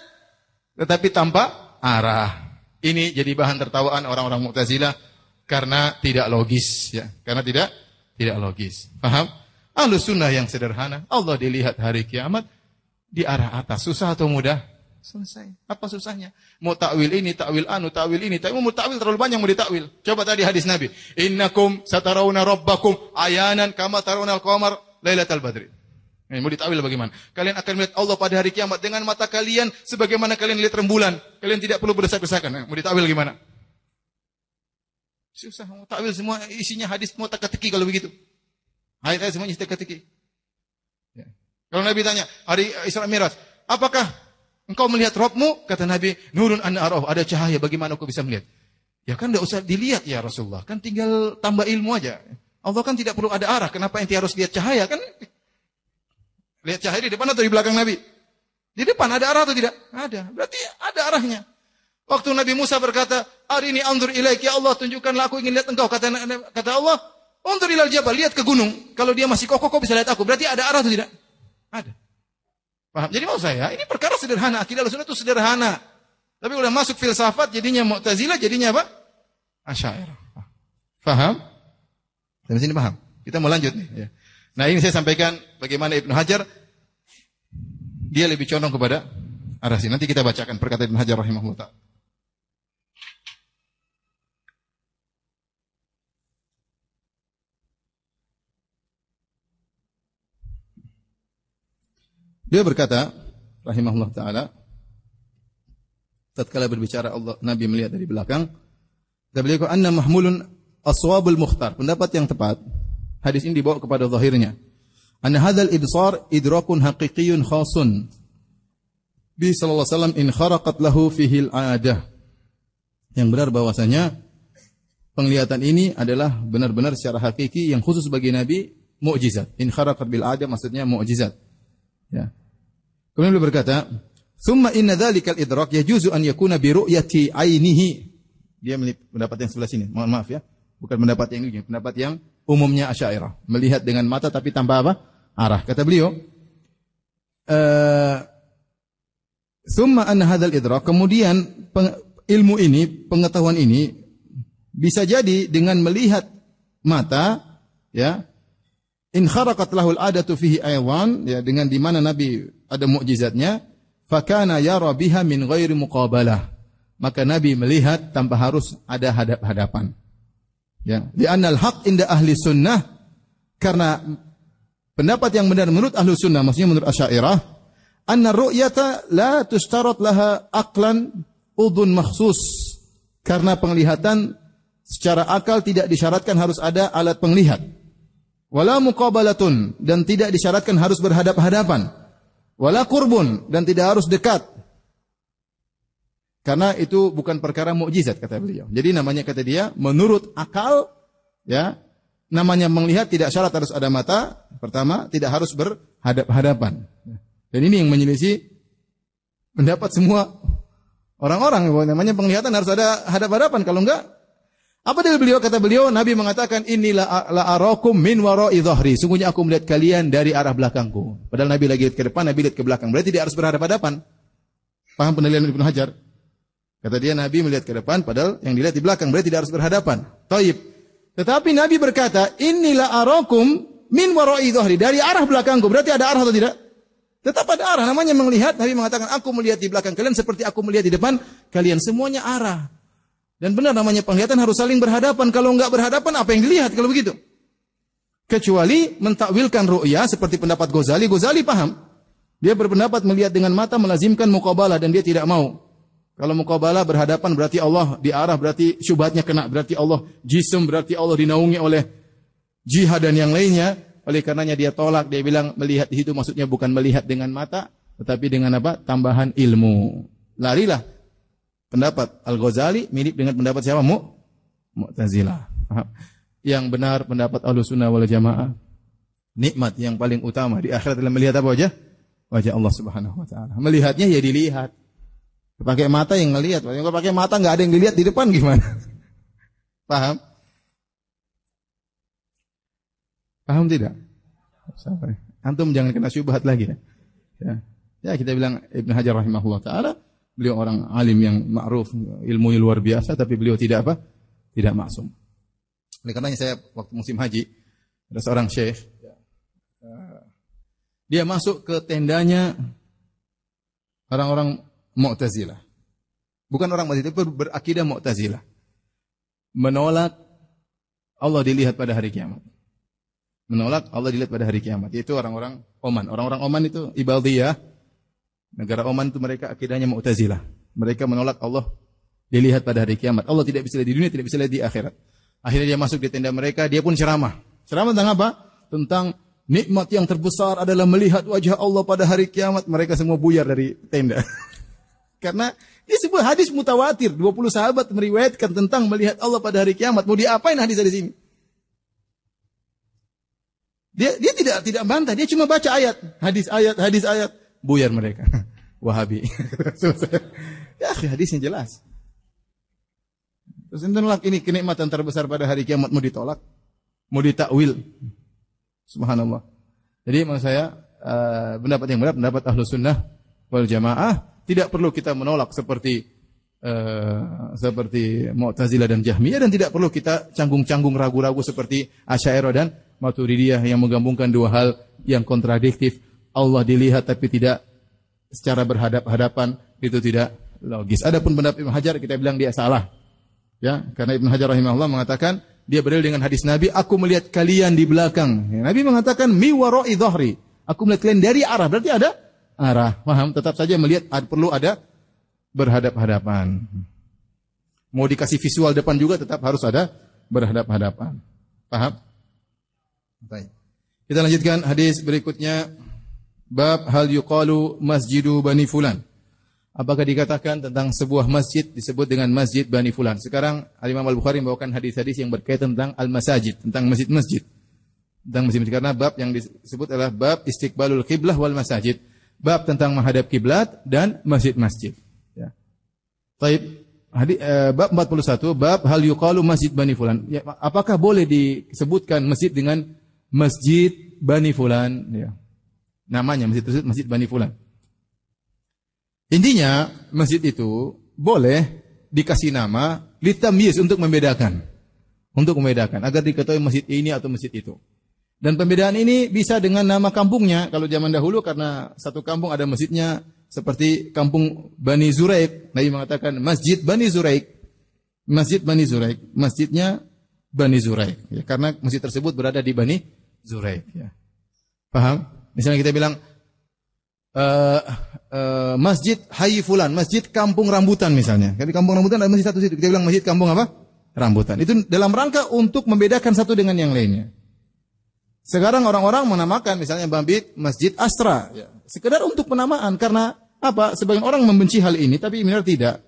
tetapi tanpa arah. Ini jadi bahan tertawaan orang-orang Mu'tazilah karena tidak logis, ya. Karena tidak logis. Paham? Ahlus sunnah yang sederhana, Allah dilihat hari kiamat di arah atas. Susah atau mudah? Selesai. Apa susahnya? Mau takwil ini, takwil anu, takwil ini, mau takwil terlalu banyak mau ditakwil. Coba tadi hadis Nabi, innakum satarawna rabbakum ayanan kama tarawna al-qamar lailatal badri. Ini mau ditakwil bagaimana? Kalian akan melihat Allah pada hari kiamat dengan mata kalian sebagaimana kalian lihat rembulan. Kalian tidak perlu berdesak-desakan. Mau ditakwil gimana? Susah. Mau takwil semua isinya hadis mau teka-teki kalau begitu. Ayat-ayat semuanya teka-teki. Ya. Kalau Nabi tanya, hari Isra Mi'raj, apakah engkau melihat Rabbmu? Kata Nabi, nurun anna arahu, ada cahaya, bagaimana aku bisa melihat? Ya kan enggak usah dilihat ya Rasulullah, kan tinggal tambah ilmu aja. Allah kan tidak perlu ada arah, kenapa ente harus lihat cahaya? Kan lihat cahaya di depan atau di belakang Nabi? Di depan ada arah atau tidak? Ada, berarti ada arahnya. Waktu Nabi Musa berkata, arini anzur ilaik, ya Allah tunjukkanlah aku ingin lihat engkau. Kata Allah, unzur ilal jabal, lihat ke gunung. Kalau dia masih kokoh, kau bisa lihat aku. Berarti ada arah atau tidak? Ada. Paham? Jadi maksud saya, ini perkara sederhana. Akidah Ahlussunnah itu sederhana. Tapi udah masuk filsafat, jadinya Mu'tazilah, jadinya apa? Asy'ariyah. Paham? Sampai sini paham? Kita mau lanjut nih. Ya. Nah ini saya sampaikan bagaimana Ibnu Hajar, dia lebih condong kepada arah sini. Nanti kita bacakan perkataan Ibnu Hajar rahimahullah ta'ala. Dia berkata, rahimahullah ta'ala, tatkala berbicara Allah, Nabi melihat dari belakang, kata beliau, anna mahmulun aswabul mukhtar, pendapat yang tepat. Hadis ini dibawa kepada zahirnya. Anna hadzal ibsar idrakun haqiqiyyun khasun. Bi sallallahu alaihi wasallam in kharaqat lahu fihi al-'adah. Yang benar bahwasanya penglihatan ini adalah benar-benar secara hakiki yang khusus bagi Nabi, mukjizat. In kharaqat bil 'adah maksudnya mukjizat. Ya. Kemudian beliau berkata, "Tsumma inna dzalikal idrak yajuzu an yakuna bi ru'yati 'ainihi." Dia pendapat yang sebelah sini. Mohon maaf ya. Bukan pendapat yang ini, pendapat yang umumnya Asy'ariyah. Melihat dengan mata tapi tanpa apa? Arah. Kata beliau, "Tsumma anna hadzal idrak." Kemudian ilmu ini, pengetahuan ini bisa jadi dengan melihat mata, ya. In kharaqat lahul adatu fihi aywan, ya, dengan di mana Nabi ada mukjizatnya, fakana yara biha min ghairi muqabalah. Maka Nabi melihat tanpa harus ada hadap-hadapan. Ya, li'anna al-haq inda ahli sunnah, karena pendapat yang benar menurut ahli sunnah, maksudnya menurut Asy'ariyah, anna ru'yata la tushtarat laha aqlan udhun makhsus. Karena penglihatan secara akal tidak disyaratkan harus ada alat penglihat. Wala muqabalatun, dan tidak disyaratkan harus berhadap-hadapan. Wala qurbun, dan tidak harus dekat. Karena itu bukan perkara mukjizat kata beliau. Jadi namanya kata dia menurut akal, ya, namanya melihat tidak syarat harus ada mata. Pertama, tidak harus berhadap-hadapan. Dan ini yang menyelisih pendapat semua orang-orang. Namanya penglihatan harus ada hadap-hadapan. Kalau enggak, apa dalil beliau? Kata beliau, Nabi mengatakan, inilah la arakum min wara'i dhahri. Sungguhnya aku melihat kalian dari arah belakangku. Padahal Nabi lagi lihat ke depan, Nabi lihat ke belakang. Berarti tidak harus berhadap-hadapan. Paham pendalilan Ibnu Hajar? Kata dia, Nabi melihat ke depan, padahal yang dilihat di belakang. Berarti tidak harus berhadapan. Taib. Tetapi Nabi berkata, inilah arakum min wara'i dhahri. Dari arah belakangku. Berarti ada arah atau tidak? Tetap ada arah. Namanya melihat. Nabi mengatakan, aku melihat di belakang kalian seperti aku melihat di depan kalian. Semuanya arah. Dan benar namanya penglihatan harus saling berhadapan. Kalau enggak berhadapan, apa yang dilihat kalau begitu? Kecuali mentakwilkan ru'ya seperti pendapat Ghazali. Ghazali paham. Dia berpendapat melihat dengan mata melazimkan muqabalah dan dia tidak mau. Kalau muqabalah berhadapan berarti Allah di arah, berarti syubhatnya kena, berarti Allah jism, berarti Allah dinaungi oleh jihad dan yang lainnya. Oleh karenanya dia tolak, dia bilang melihat di situ maksudnya bukan melihat dengan mata, tetapi dengan apa? Tambahan ilmu. Larilah pendapat Al-Ghazali mirip dengan pendapat siapa? Mu'tazilah. Yang benar pendapat Ahlussunnah wal Jamaah. Nikmat yang paling utama di akhirat adalah melihat apa wajah? Wajah Allah Subhanahu wa taala. Melihatnya ya dilihat. Pakai mata yang ngelihat. Kalau pakai mata enggak ada yang dilihat di depan gimana? Paham? Paham tidak? Antum jangan kena syubhat lagi ya. Ya kita bilang Ibnu Hajar rahimahullah taala, beliau orang alim yang ma'ruf, ilmunya luar biasa, tapi beliau tidak apa? Tidak maksum. Oleh karenanya saya waktu musim haji ada seorang syekh, dia masuk ke tendanya orang-orang Mu'tazilah. Bukan orang Mu'tazilah, itu berakidah Mu'tazilah. Menolak Allah dilihat pada hari kiamat. Menolak Allah dilihat pada hari kiamat. Yaitu orang-orang Oman. Orang-orang Oman itu Ibadiyah. Negara Oman itu mereka akidahnya Mu'tazilah. Mereka menolak Allah dilihat pada hari kiamat. Allah tidak bisa lihat di dunia, tidak bisa lihat di akhirat. Akhirnya dia masuk di tenda mereka, dia pun ceramah. Ceramah tentang apa? Tentang nikmat yang terbesar adalah melihat wajah Allah pada hari kiamat. Mereka semua buyar dari tenda. Karena ini sebuah hadis mutawatir. 20 sahabat meriwayatkan tentang melihat Allah pada hari kiamat. Mau diapain hadis di sini? Dia tidak bantah, dia cuma baca ayat, hadis ayat, buyar mereka. Wahabi. Ya, hadisnya jelas. Terus nolak ini kenikmatan terbesar pada hari kiamat mau ditolak, mau ditakwil. Subhanallah. Jadi maksud saya pendapat yang benar, pendapat Ahlussunnah wal Jamaah, tidak perlu kita menolak seperti Mu'tazilah dan Jahmiyah, dan tidak perlu kita canggung-canggung ragu-ragu seperti Asy'ariyah dan Maturidiyah yang menggabungkan dua hal yang kontradiktif. Allah dilihat tapi tidak secara berhadap-hadapan, itu tidak logis. Adapun pendapat Ibnu Hajar kita bilang dia salah. Ya, karena Ibnu Hajar rahimahullah mengatakan dia berdalil dengan hadis Nabi, aku melihat kalian di belakang. Ya, Nabi mengatakan mi wara'i dhahri. Aku melihat kalian dari arah, berarti ada arah. Paham? Tetap saja melihat perlu ada berhadap-hadapan. Mau dikasih visual depan juga tetap harus ada berhadap-hadapan. Paham? Baik. Kita lanjutkan hadis berikutnya. Bab hal yuqalu masjidu Bani Fulan. Apakah dikatakan tentang sebuah masjid disebut dengan masjid Bani Fulan? Sekarang Imam Al-Bukhari membawakan hadis-hadis yang berkaitan tentang al-masajid, tentang masjid-masjid. Tentang masjid-masjid, karena bab yang disebut adalah bab istiqbalul qiblah wal masajid. Bab tentang menghadap kiblat dan masjid-masjid. Ya. Taib. Bab 41, bab hal yuqalu masjid Bani Fulan. Ya, apakah boleh disebutkan masjid dengan Masjid Bani Fulan, ya. Namanya masjid tersebut Masjid Bani Fulan. Intinya masjid itu boleh dikasih nama litamyiz, untuk membedakan. Untuk membedakan agar diketahui masjid ini atau masjid itu. Dan pembedaan ini bisa dengan nama kampungnya. Kalau zaman dahulu karena satu kampung ada masjidnya, seperti kampung Bani Zuraik, Nabi mengatakan Masjid Bani Zuraik. Masjid Bani Zuraik, masjidnya Bani Zuraik, ya, karena masjid tersebut berada di Bani Zuraik, ya. Paham? Misalnya kita bilang Masjid Hayy Fulan, masjid kampung rambutan misalnya. Di kampung rambutan ada masjid satu situ. Kita bilang masjid kampung apa? Rambutan. Itu dalam rangka untuk membedakan satu dengan yang lainnya. Sekarang orang-orang menamakan misalnya Bambit Masjid Astra, ya. Sekedar untuk penamaan, karena apa? Sebagian orang membenci hal ini, tapi benar tidak.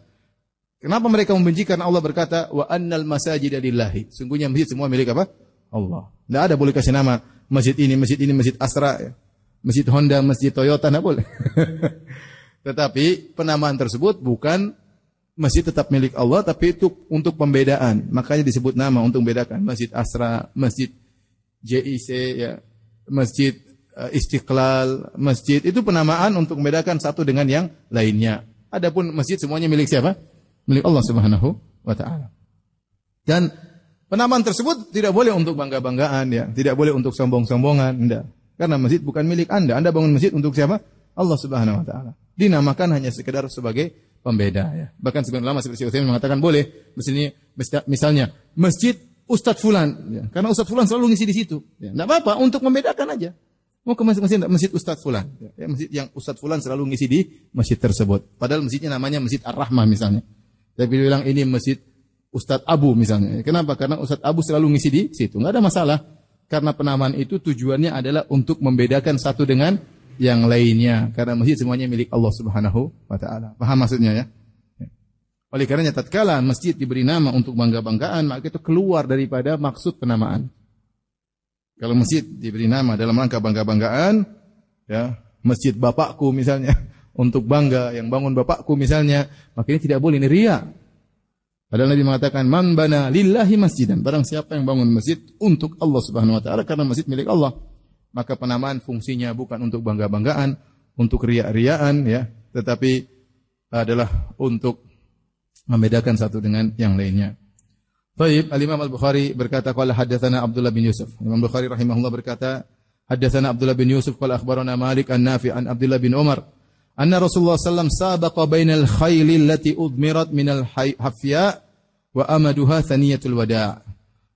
Kenapa mereka membenci? Karena Allah berkata, wa annal masajida lillahi. Sungguhnya masjid semua milik apa? Allah. Tidak ada boleh kasih nama masjid ini, masjid Asra, masjid Honda, masjid Toyota, tidak boleh. Tetapi penamaan tersebut bukan masjid tetap milik Allah, tapi itu untuk pembedaan. Makanya disebut nama untuk membedakan masjid Asra, masjid JIC, ya, masjid Istiqlal, masjid itu penamaan untuk membedakan satu dengan yang lainnya. Adapun masjid semuanya milik siapa? Milik Allah Subhanahu wa taala. Dan penamaan tersebut tidak boleh untuk bangga-banggaan, ya, tidak boleh untuk sombong-sombongan, enggak. Karena masjid bukan milik Anda. Anda bangun masjid untuk siapa? Allah Subhanahu wa taala. Dinamakan hanya sekedar sebagai pembeda, ya. Bahkan sebagian ulama seperti Utsaimin mengatakan boleh misalnya masjid Ustadz Fulan, ya. Karena Ustadz Fulan selalu ngisi di situ. Ya, enggak apa-apa, untuk membedakan aja. Mau ke masjid Ustadz Fulan, ya, masjid yang Ustadz Fulan selalu ngisi di masjid tersebut. Padahal masjidnya namanya Masjid Ar-Rahmah misalnya. Tapi bilang ini masjid Ustadz Abu misalnya. Kenapa? Karena Ustadz Abu selalu ngisi di situ. Enggak ada masalah. Karena penamaan itu tujuannya adalah untuk membedakan satu dengan yang lainnya. Karena masjid semuanya milik Allah Subhanahu wa taala. Paham maksudnya, ya? Oleh karenanya tatkala masjid diberi nama untuk bangga-banggaan, maka itu keluar daripada maksud penamaan. Kalau masjid diberi nama dalam rangka bangga-banggaan, ya, masjid bapakku misalnya, untuk bangga yang bangun bapakku misalnya, maka ini tidak boleh, ini riya. Padahal Nabi mengatakan, man bana lillahi masjidan, barang siapa yang bangun masjid untuk Allah Subhanahu wa taala, karena masjid milik Allah. Maka penamaan fungsinya bukan untuk bangga-banggaan, untuk riya-riyaan, ya, tetapi adalah untuk membedakan satu dengan yang lainnya. Baik, Al-Imam Al-Bukhari berkata qala haddatsana Abdullah bin Yusuf. Imam Bukhari rahimahullah berkata, haddatsana Abdullah bin Yusuf qala akhbarana Malik an-Nafi' an Abdullah bin Umar anna Rasulullah sallallahu alaihi wasallam sabaqa bainal khayl allati udmirat minal hafya wa amaduha thaniyatul wada'.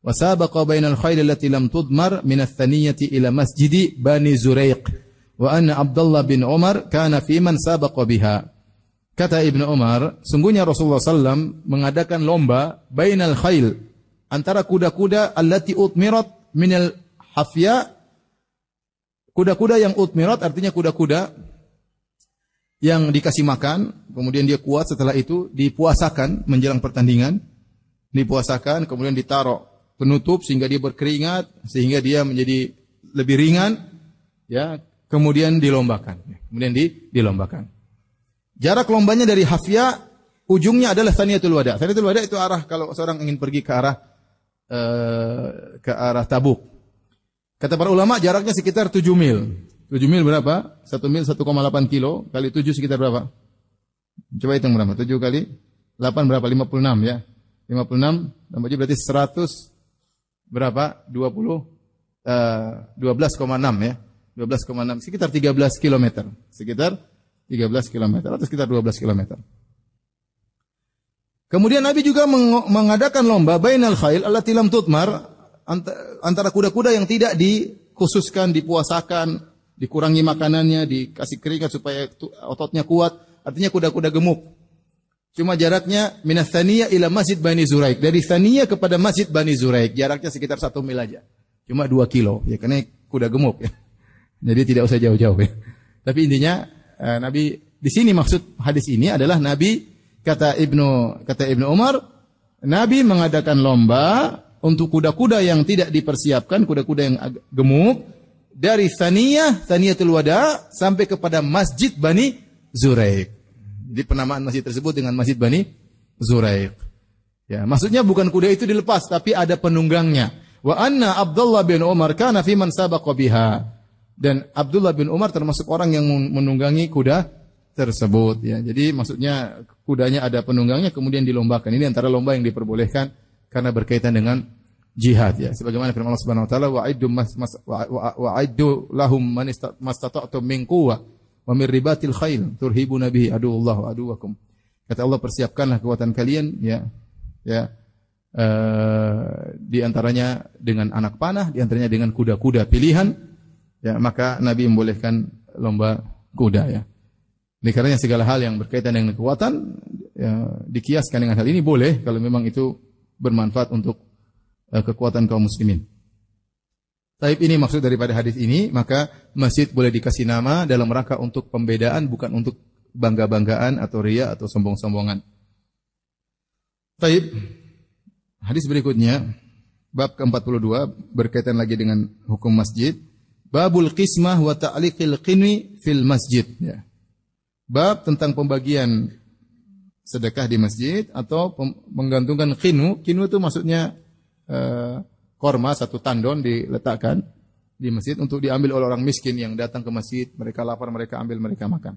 Wa sabaqa bainal khayl allati lam tudmar minath thaniyati ila masjidi Bani Zuraiq. Wa anna Abdullah bin Umar kana fi man sabaqa biha. Kata Ibnu Umar, sungguhnya Rasulullah SAW mengadakan lomba bainal khayl, antara kuda-kuda allati utmirat minal hafya, kuda-kuda yang utmirat artinya kuda-kuda yang dikasih makan, kemudian dia kuat, setelah itu dipuasakan menjelang pertandingan, dipuasakan, kemudian ditaruh penutup sehingga dia berkeringat, sehingga dia menjadi lebih ringan, ya, kemudian dilombakan. Dilombakan. Jarak lombanya dari hafya, ujungnya adalah Thaniyatul Wada'. Thaniyatul Wada' itu arah kalau seorang ingin pergi ke arah Tabuk. Kata para ulama jaraknya sekitar 7 mil. 7 mil berapa? 1 mil 1,8 kilo kali 7 sekitar berapa? Coba hitung berapa? 7 kali 8 berapa? 56 ya. 56 tambah berarti 100 berapa? 12,6 ya. 12,6 sekitar 13 km. Sekitar 13 km atau sekitar 12 km. Kemudian Nabi juga mengadakan lomba bainal khayl allati lam tutmar, antara kuda-kuda yang tidak dikhususkan, dipuasakan, dikurangi makanannya, dikasih keringat supaya ototnya kuat, artinya kuda-kuda gemuk. Cuma jaraknya minas tsaniyah ila masjid Bani Zuraiq, dari Tsaniyah kepada masjid Bani Zuraiq jaraknya sekitar 1 mil aja. Cuma 2 kilo ya, karena kuda gemuk ya. Jadi tidak usah jauh-jauh ya. Tapi intinya Nabi di sini maksud hadis ini adalah Nabi kata Ibnu Umar, Nabi mengadakan lomba untuk kuda-kuda yang tidak dipersiapkan, kuda-kuda yang gemuk dari Thaniyatul Wada' sampai kepada Masjid Bani Zuraiq. Jadi penamaan masjid tersebut dengan Masjid Bani Zuraiq. Ya, maksudnya bukan kuda itu dilepas tapi ada penunggangnya. Wa anna Abdullah bin Umar kana fi man sabaqa biha. Dan Abdullah bin Umar termasuk orang yang menunggangi kuda tersebut. Ya, jadi maksudnya kudanya ada penunggangnya kemudian dilombakan. Ini antara lomba yang diperbolehkan karena berkaitan dengan jihad. Ya, sebagaimana firman Allah Subhanahu Wa Taala, wa'iddu lahum mastata'tum min quwwah wa min ribatil khail turhibuna bihi aduwwallahu wa aduwwakum. Kata Allah, persiapkanlah kekuatan kalian, di antaranya dengan anak panah, di antaranya dengan kuda-kuda pilihan. Ya, maka Nabi membolehkan lomba kuda ya. Oleh karenanya segala hal yang berkaitan dengan kekuatan ya, dikiaskan dengan hal ini boleh kalau memang itu bermanfaat untuk kekuatan kaum muslimin. Taib ini maksud daripada hadis ini, maka masjid boleh dikasih nama dalam rangka untuk pembedaan, bukan untuk bangga-banggaan atau riya atau sombong-sombongan. Taib, hadis berikutnya bab ke-42 berkaitan lagi dengan hukum masjid. Babul qismah wa ta'liqil qinwi fil masjid. Ya. Bab tentang pembagian sedekah di masjid atau menggantungkan qinu. Qinu itu maksudnya korma, satu tandon diletakkan di masjid untuk diambil oleh orang miskin yang datang ke masjid. Mereka lapar, mereka ambil, mereka makan.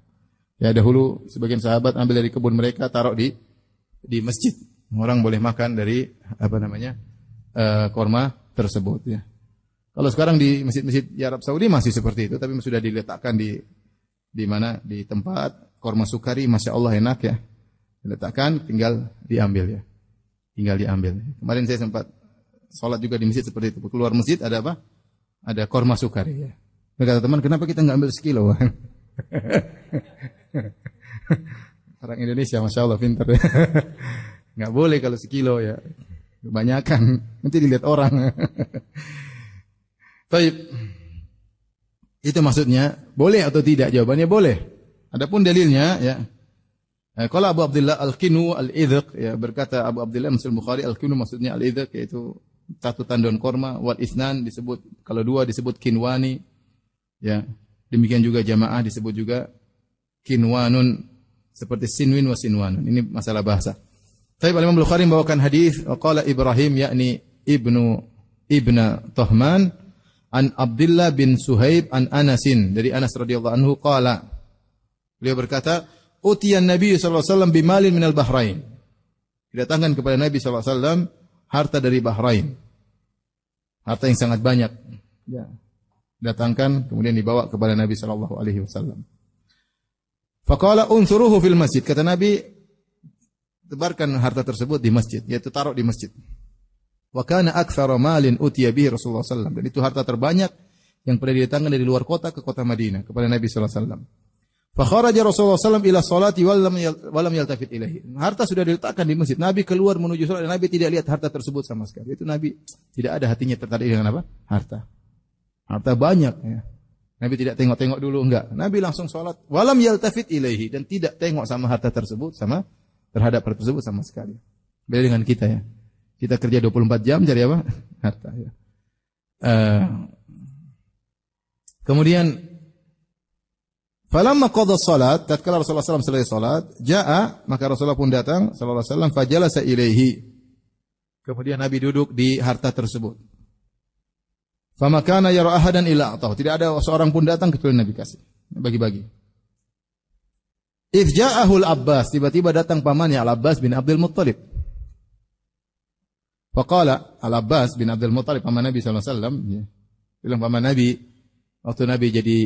Ya, dahulu sebagian sahabat ambil dari kebun mereka, taruh di masjid. Orang boleh makan dari korma tersebut. Ya. Kalau sekarang di masjid-masjid di Arab Saudi masih seperti itu, tapi sudah diletakkan di mana, di tempat korma sukari, masya Allah enak ya. Diletakkan, tinggal diambil ya. Tinggal diambil. Kemarin saya sempat sholat juga di masjid seperti itu. Keluar masjid ada apa? Ada korma sukari ya. Kata teman, kenapa kita nggak ambil sekilo? Orang Indonesia, masya Allah pintar ya. Nggak boleh kalau sekilo ya. Kebanyakan, nanti dilihat orang. Baik. Itu maksudnya, boleh atau tidak? Jawabannya boleh. Adapun dalilnya ya. Kalau Abu Abdullah al-Qinu al-Idhiq, ya, berkata Abu Abdullah Muslim Bukhari, al-Qinu maksudnya al-Idhiq, yaitu satu tandon korma, wal isnan disebut, kalau dua disebut kinwani, ya. Demikian juga jamaah disebut juga kinwanun, seperti sinwin wa sinwanun. Ini masalah bahasa. Tapi Imam Bukhari membawakan hadis, qala Ibrahim yakni ibna Tuhman an Abdullah bin Suhaib an Anasin, dari Anas radhiyallahu anhu qala, beliau berkata, utiyan Nabi sallallahu alaihi wasallam bimalin minal Bahrain, didatangkan kepada Nabi sallallahu alaihi wasallam harta dari Bahrain, harta yang sangat banyak ya, datangkan kemudian dibawa kepada Nabi sallallahu alaihi wasallam. Faqala unsuruhu fil masjid, kata Nabi, tebarkan harta tersebut di masjid, yaitu taruh di masjid. Wa kana aktsara malin utiya bihi Rasulullah sallallahu alaihi wasallam, dan itu harta terbanyak yang pernah didatangkan dari luar kota ke kota Madinah kepada Nabi sallallahu alaihi wasallam. Fa kharaja Rasulullah sallallahu alaihi wasallam ila salati wa lam yaltafit ilaihi. Harta sudah diletakkan di masjid, Nabi keluar menuju salat dan Nabi tidak lihat harta tersebut sama sekali. Itu Nabi tidak ada hatinya tertarik dengan apa? Harta. Harta banyak ya. Nabi tidak tengok-tengok dulu, enggak. Nabi langsung salat wa lam yaltafit ilaihi, dan tidak tengok sama harta tersebut, terhadap harta tersebut sama sekali. Beda dengan kita ya. Kita kerja 24 jam cari apa? Harta ya. Kemudian falamma qada shalat, tatkala Rasulullah SAW selesai salat, jaa, maka Rasulullah pun datang sallallahu alaihi wasallam, fajalasa ilaihi. Kemudian Nabi duduk di harta tersebut. Fama kana yara ahadan illa atahu. Tidak ada seorang pun datang kecuali Nabi kasih. Bagi-bagi. Idh ja'ahul Abbas, tiba-tiba datang pamannya Al-Abbas bin Abdul Muttalib. Faqala Al-Abbas bin Abdul Muttalib, paman Nabi sallallahu alaihi wasallam, ya. Bilang paman Nabi, waktu Nabi jadi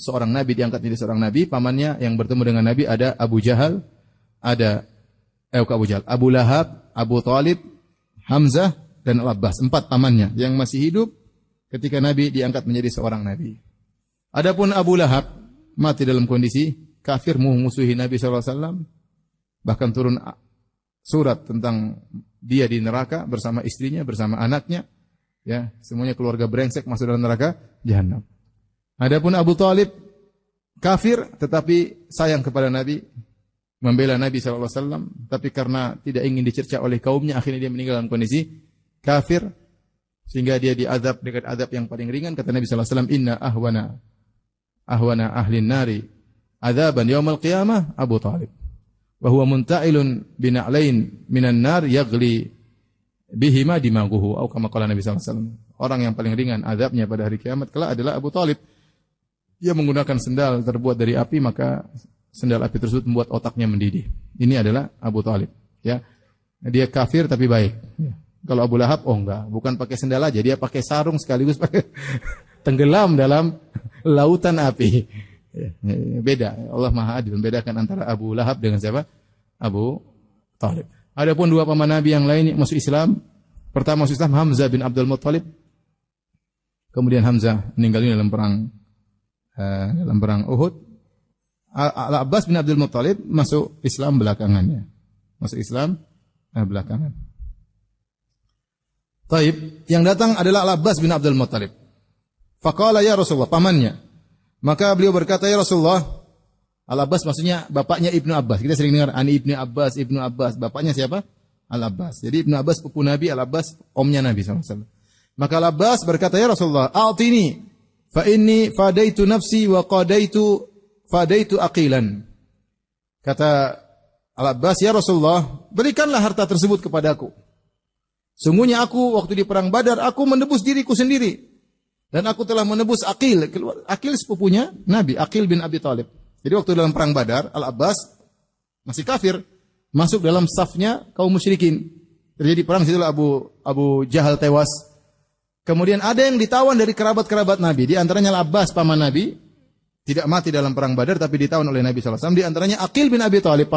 seorang nabi, diangkat jadi seorang nabi, pamannya yang bertemu dengan Nabi ada Abu Jahal, ada Abu Lahab, Abu Talib, Hamzah dan Al-Abbas, 4 pamannya yang masih hidup ketika Nabi diangkat menjadi seorang nabi. Adapun Abu Lahab mati dalam kondisi kafir, musuhi Nabi sallallahu alaihi wasallam, bahkan turun surat tentang dia di neraka bersama istrinya, bersama anaknya, ya, semuanya keluarga brengsek masuk dalam neraka jahanam. Adapun Abu Talib kafir tetapi sayang kepada Nabi, membela Nabi sallallahu alaihi wasallam, tapi karena tidak ingin dicerca oleh kaumnya, akhirnya dia meninggal dalam kondisi kafir, sehingga dia diazab dengan azab yang paling ringan. Kata Nabi sallallahu alaihi wasallam, inna ahwana ahlin nari azaban yaumal qiyamah Abu Talib, wa huwa munta'ilun bina'lain minan nar yaghli bihima dimaguhu, atau kama qala Nabi sallallahu alaihi wasallam. Orang yang paling ringan azabnya pada hari kiamat kelak adalah Abu Talib. Dia menggunakan sendal terbuat dari api, maka sendal api tersebut membuat otaknya mendidih. Ini adalah Abu Talib, ya. Dia kafir tapi baik. Ya. Kalau Abu Lahab, enggak, bukan pakai sendal aja, dia pakai sarung sekaligus pakai tenggelam dalam lautan api. Ya, beda. Allah Maha Adil membedakan antara Abu Lahab dengan siapa? Abu Talib. Adapun 2 paman Nabi yang lain masuk Islam. Pertama masuk Islam Hamzah bin Abdul Muttalib. Kemudian Hamzah meninggal dalam perang Uhud. Al-Abbas bin Abdul Muttalib masuk Islam belakangannya. Masuk Islam belakangan. Taib, yang datang adalah Al-Abbas bin Abdul Muttalib. Faqala ya Rasulullah, pamannya. Maka beliau berkata, ya Rasulullah, Al-Abbas maksudnya bapaknya Ibnu Abbas. Kita sering dengar Ani Ibnu Abbas, Ibnu Abbas. Bapaknya siapa? Al-Abbas. Jadi Ibnu Abbas sepupu Nabi, Al-Abbas omnya Nabi SAW. Maka Al-Abbas berkata, "Ya Rasulullah, a'tini fa inni fadaitu nafsi wa fadaitu aqilan." Kata Al-Abbas, "Ya Rasulullah, berikanlah harta tersebut kepadaku. Sungguhnya aku waktu di perang Badar aku menebus diriku sendiri dan aku telah menebus Aqil." Aqil sepupunya Nabi, Aqil bin Abi Thalib. Jadi waktu dalam perang Badar, Al-Abbas masih kafir, masuk dalam safnya kaum musyrikin. Terjadi perang, situlah Abu Jahal tewas. Kemudian ada yang ditawan dari kerabat-kerabat Nabi, di antaranya Al-Abbas paman Nabi, tidak mati dalam perang Badar tapi ditawan oleh Nabi sallallahu alaihi wasallam. Di antaranya Aqil bin Abi Thalib,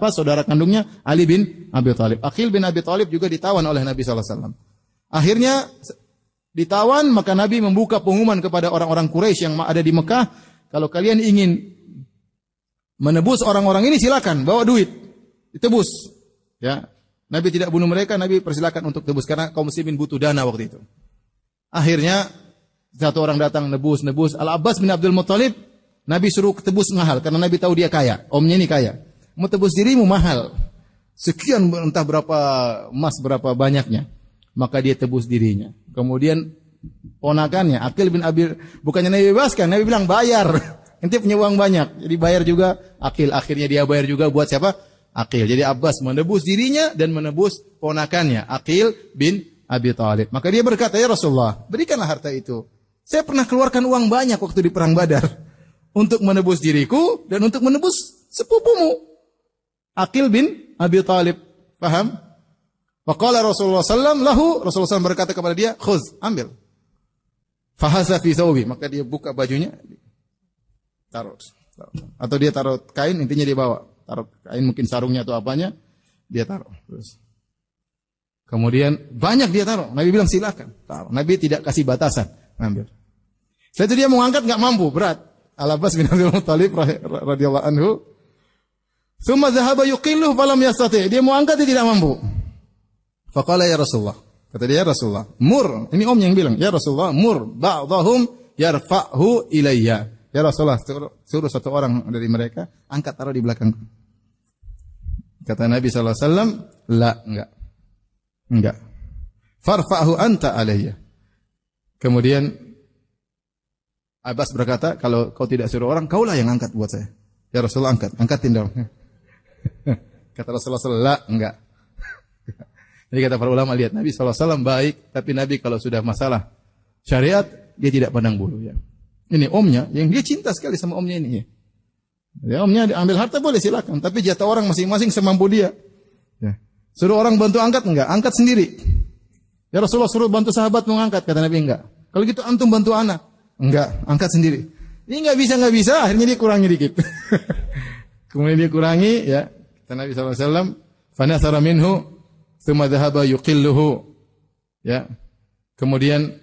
saudara kandungnya Ali bin Abi Thalib. Aqil bin Abi Thalib juga ditawan oleh Nabi sallallahu alaihi wasallam. Akhirnya ditawan, maka Nabi membuka pengumuman kepada orang-orang Quraisy yang ada di Mekah, kalau kalian ingin menebus orang-orang ini silakan, bawa duit, ditebus. Ya. Nabi tidak bunuh mereka, Nabi persilakan untuk tebus karena kaum muslimin butuh dana waktu itu. Akhirnya satu orang datang nebus. Al-Abbas bin Abdul Muttalib, Nabi suruh tebus mahal karena Nabi tahu dia kaya, omnya ini kaya. Mau tebus dirimu mahal. Sekian entah berapa emas, berapa banyaknya. Maka dia tebus dirinya. Kemudian ponakannya Aqil bin Abi, bukannya Nabi bebaskan, Nabi bilang bayar. Ente punya uang banyak, jadi bayar juga Aqil. Akhirnya dia bayar juga buat siapa? Aqil. Jadi Abbas menebus dirinya dan menebus ponakannya Aqil bin Abi Thalib. Maka dia berkata, "Ya Rasulullah, berikanlah harta itu. Saya pernah keluarkan uang banyak waktu di perang Badar untuk menebus diriku dan untuk menebus sepupumu Aqil bin Abi Thalib." Paham? Faqala Rasulullah sallallahu lahu, Rasulullah SAW berkata kepada dia, "Khudz, ambil." Fahasa fi thawbi, maka dia buka bajunya, taruh. Atau dia taruh kain, intinya dia bawa. Taruh kain, mungkin sarungnya atau apanya, dia taruh. Terus kemudian banyak dia taruh. Nabi bilang silakan, taruh. Nabi tidak kasih batasan, ambil. Setelah itu dia mau angkat enggak mampu, berat. Al-Abbas bin Abdul Muttalib radhiyallahu anhu, "Tsumma dhahaba yuqillu falam yastati." Dia mau angkat, dia tidak mampu. Faqala ya Rasulullah. Kata dia, "Ya Rasulullah, mur." Ini om yang bilang, "Ya Rasulullah, mur ba'dhum yarfa'hu ilayya." Ya Rasulullah, suruh satu orang dari mereka angkat, taruh di belakangku. Kata Nabi sallallahu alaihi wasallam, "La, enggak. Farfa'hu anta alayya." Kemudian Abbas berkata, "Kalau kau tidak suruh orang, kaulah yang angkat buat saya." "Ya Rasulullah, angkatin dong." Kata Rasulullah sallallahu alaihi wasallam, "La, enggak." Jadi kata para ulama, lihat Nabi sallallahu alaihi wasallam baik, tapi Nabi kalau sudah masalah syariat dia tidak pandang bulu ya. Ini omnya, yang dia cinta sekali sama omnya ini. Ya, omnya ambil harta boleh silakan, tapi jatah orang masing-masing semampu dia. Ya. Suruh orang bantu angkat enggak? Angkat sendiri. Ya Rasulullah suruh bantu sahabat mengangkat, kata Nabi enggak. Kalau gitu antum bantu anak. Enggak, angkat sendiri. Ini enggak bisa, akhirnya dia kurangi dikit. Kemudian dia kurangi, ya. Kata Nabi SAW, "Fanasara minhu, tsumma dhahaba yuqilluhu." Ya. Kemudian